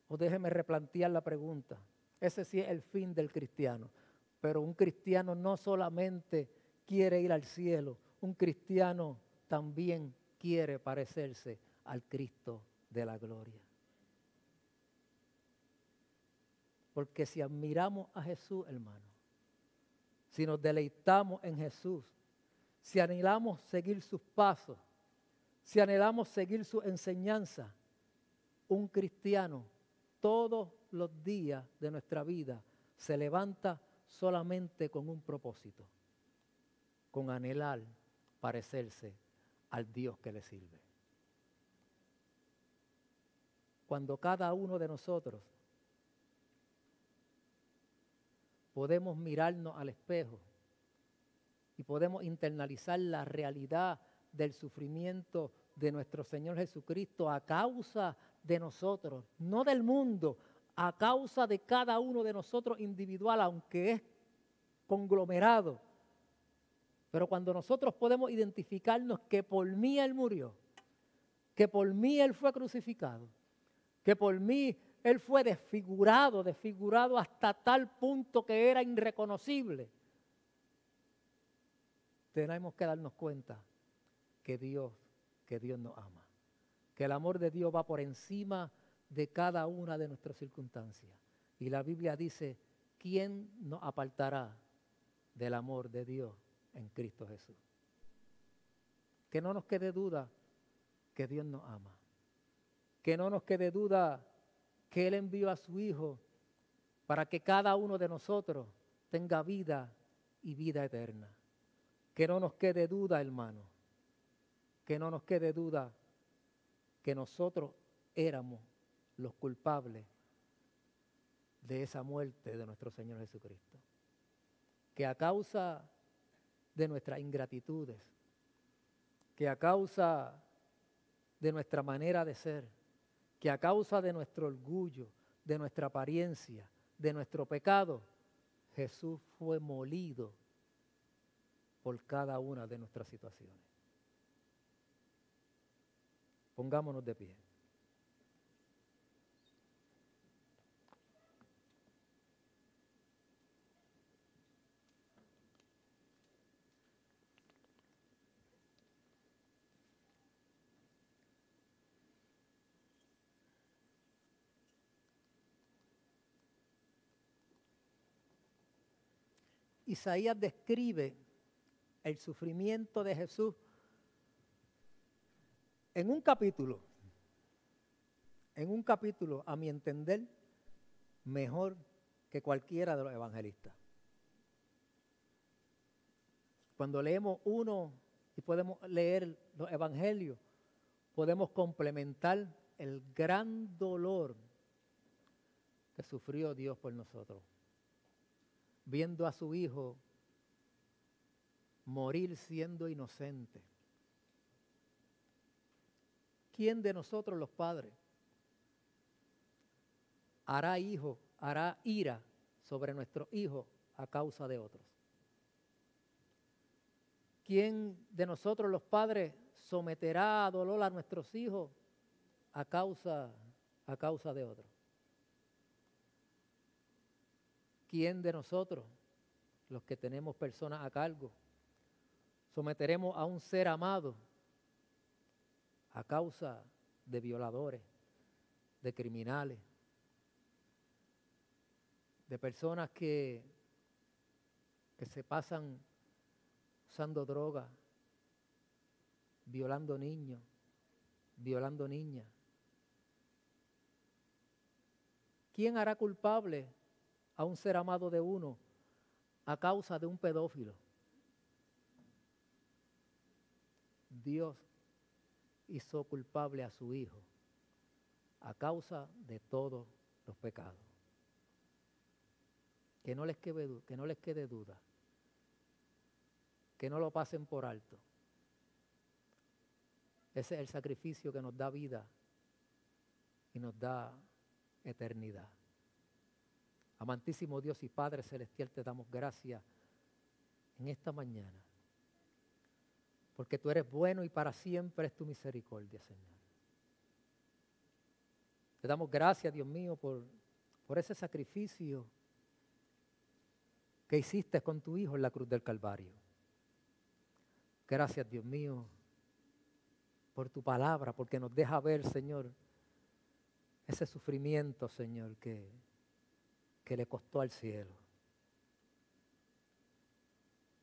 O déjeme replantear la pregunta. Ese sí es el fin del cristiano. Pero un cristiano no solamente quiere ir al cielo, un cristiano también quiere parecerse al Cristo de la gloria. Porque si admiramos a Jesús, hermano, si nos deleitamos en Jesús, si anhelamos seguir sus pasos, si anhelamos seguir su enseñanza, un cristiano todos los días de nuestra vida se levanta solamente con un propósito, con anhelar parecerse al Dios que le sirve. Cuando cada uno de nosotros podemos mirarnos al espejo y podemos internalizar la realidad del sufrimiento de nuestro Señor Jesucristo a causa de nosotros, no del mundo, a causa de cada uno de nosotros individual, aunque es conglomerado. Pero cuando nosotros podemos identificarnos que por mí Él murió, que por mí Él fue crucificado, que por mí Él fue desfigurado hasta tal punto que era irreconocible, tenemos que darnos cuenta que Dios nos ama, que el amor de Dios va por encima de cada una de nuestras circunstancias. Y la Biblia dice, ¿quién nos apartará del amor de Dios en Cristo Jesús? Que no nos quede duda que Dios nos ama, que no nos quede duda que Él envió a su Hijo para que cada uno de nosotros tenga vida y vida eterna. Que no nos quede duda, hermano, que no nos quede duda que nosotros éramos los culpables de esa muerte de nuestro Señor Jesucristo. Que a causa de nuestras ingratitudes, que a causa de nuestra manera de ser, que a causa de nuestro orgullo, de nuestra apariencia, de nuestro pecado, Jesús fue molido por cada una de nuestras situaciones. Pongámonos de pie. Isaías describe el sufrimiento de Jesús en un capítulo, a mi entender, mejor que cualquiera de los evangelistas. Cuando leemos uno y podemos leer los evangelios, podemos complementar el gran dolor que sufrió Dios por nosotros, viendo a su Hijo morir siendo inocente. ¿Quién de nosotros los padres hará ira sobre nuestros hijos a causa de otros? ¿Quién de nosotros los padres someterá a dolor a nuestros hijos a causa de otros? ¿Quién de nosotros, los que tenemos personas a cargo, someteremos a un ser amado a causa de violadores, de criminales, de personas que se pasan usando droga, violando niños, violando niñas? ¿Quién hará culpable a un ser amado de uno a causa de un pedófilo? Dios hizo culpable a su Hijo a causa de todos los pecados. Que no les quede duda. Que no lo pasen por alto. Ese es el sacrificio que nos da vida y nos da eternidad. Amantísimo Dios y Padre Celestial, te damos gracias en esta mañana, porque tú eres bueno y para siempre es tu misericordia, Señor. Te damos gracias, Dios mío, por ese sacrificio que hiciste con tu Hijo en la cruz del Calvario. Gracias, Dios mío, por tu palabra, porque nos deja ver, Señor, ese sufrimiento, Señor, que le costó al cielo.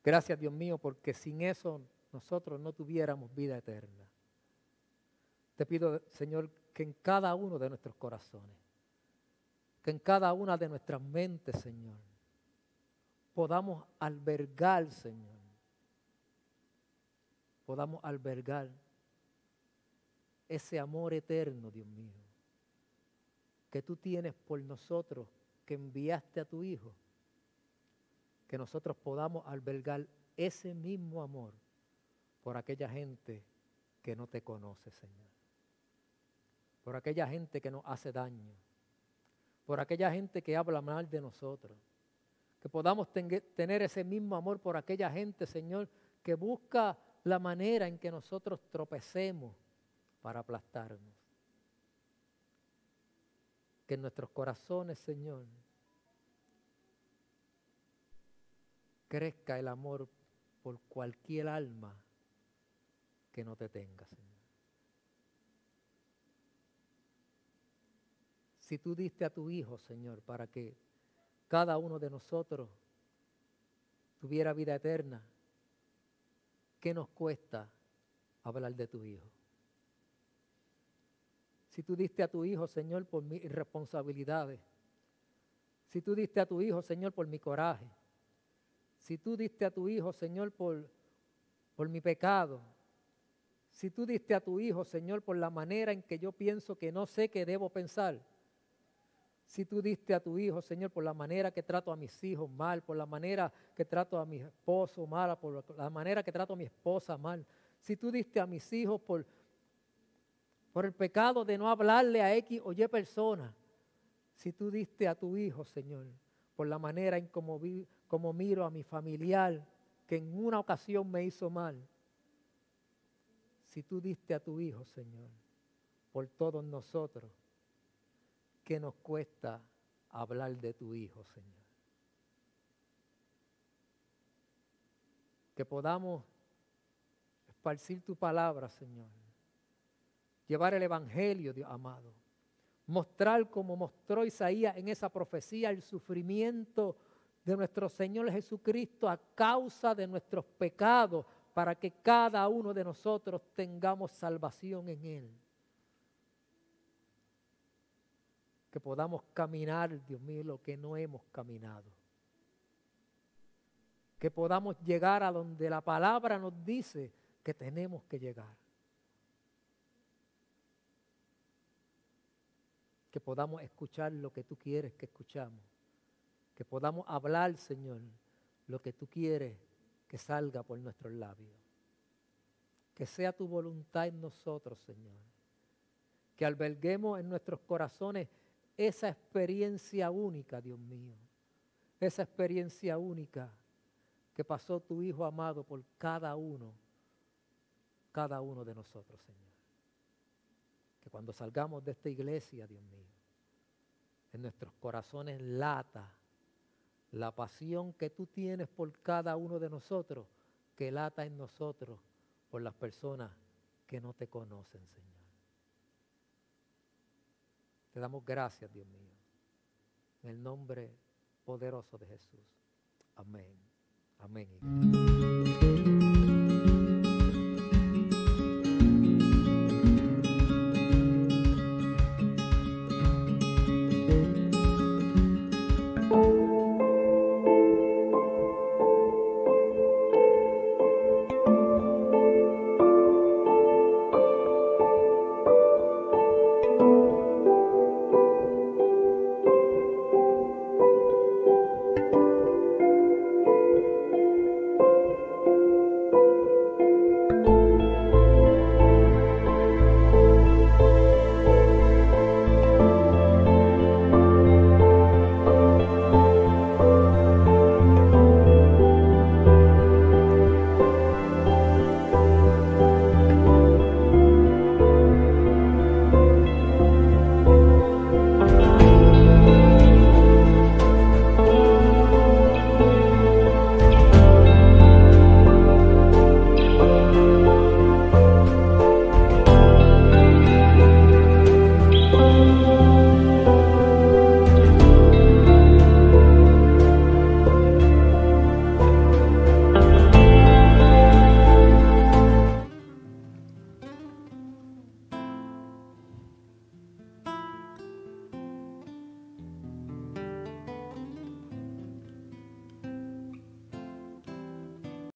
Gracias, Dios mío, porque sin eso nosotros no tuviéramos vida eterna. Te pido, Señor, que en cada uno de nuestros corazones, que en cada una de nuestras mentes, Señor, podamos albergar, Señor, ese amor eterno, Dios mío, que tú tienes por nosotros, que enviaste a tu Hijo, que nosotros podamos albergar ese mismo amor por aquella gente que no te conoce, Señor, por aquella gente que nos hace daño, por aquella gente que habla mal de nosotros, que podamos tener ese mismo amor por aquella gente, Señor, que busca la manera en que nosotros tropecemos para aplastarnos. Que en nuestros corazones, Señor, crezca el amor por cualquier alma que no te tenga, Señor. Si tú diste a tu Hijo, Señor, para que cada uno de nosotros tuviera vida eterna, ¿qué nos cuesta hablar de tu Hijo? Si tú diste a tu Hijo, Señor, por mis irresponsabilidades, si tú diste a tu Hijo, Señor, por mi coraje, si tú diste a tu Hijo, Señor, por mi pecado, si tú diste a tu Hijo, Señor, por la manera en que yo pienso que no sé qué debo pensar, si tú diste a tu Hijo, Señor, por la manera que trato a mis hijos mal, por la manera que trato a mi esposo mal, por la manera que trato a mi esposa mal, si tú diste a mis hijos por el pecado de no hablarle a X o Y persona, si tú diste a tu Hijo, Señor, por la manera en como miro a mi familiar que en una ocasión me hizo mal, si tú diste a tu Hijo, Señor, por todos nosotros, ¿qué nos cuesta hablar de tu Hijo, Señor? Que podamos esparcir tu palabra, Señor. Llevar el Evangelio, Dios amado. Mostrar como mostró Isaías en esa profecía el sufrimiento de nuestro Señor Jesucristo a causa de nuestros pecados, para que cada uno de nosotros tengamos salvación en Él. Que podamos caminar, Dios mío, lo que no hemos caminado. Que podamos llegar a donde la palabra nos dice que tenemos que llegar. Que podamos escuchar lo que tú quieres que escuchamos. Que podamos hablar, Señor, lo que tú quieres que salga por nuestros labios. Que sea tu voluntad en nosotros, Señor. Que alberguemos en nuestros corazones esa experiencia única, Dios mío. Esa experiencia única que pasó tu Hijo amado por cada uno de nosotros, Señor. Que cuando salgamos de esta iglesia, Dios mío, en nuestros corazones lata la pasión que tú tienes por cada uno de nosotros, que lata en nosotros por las personas que no te conocen, Señor. Te damos gracias, Dios mío, en el nombre poderoso de Jesús. Amén. Amén.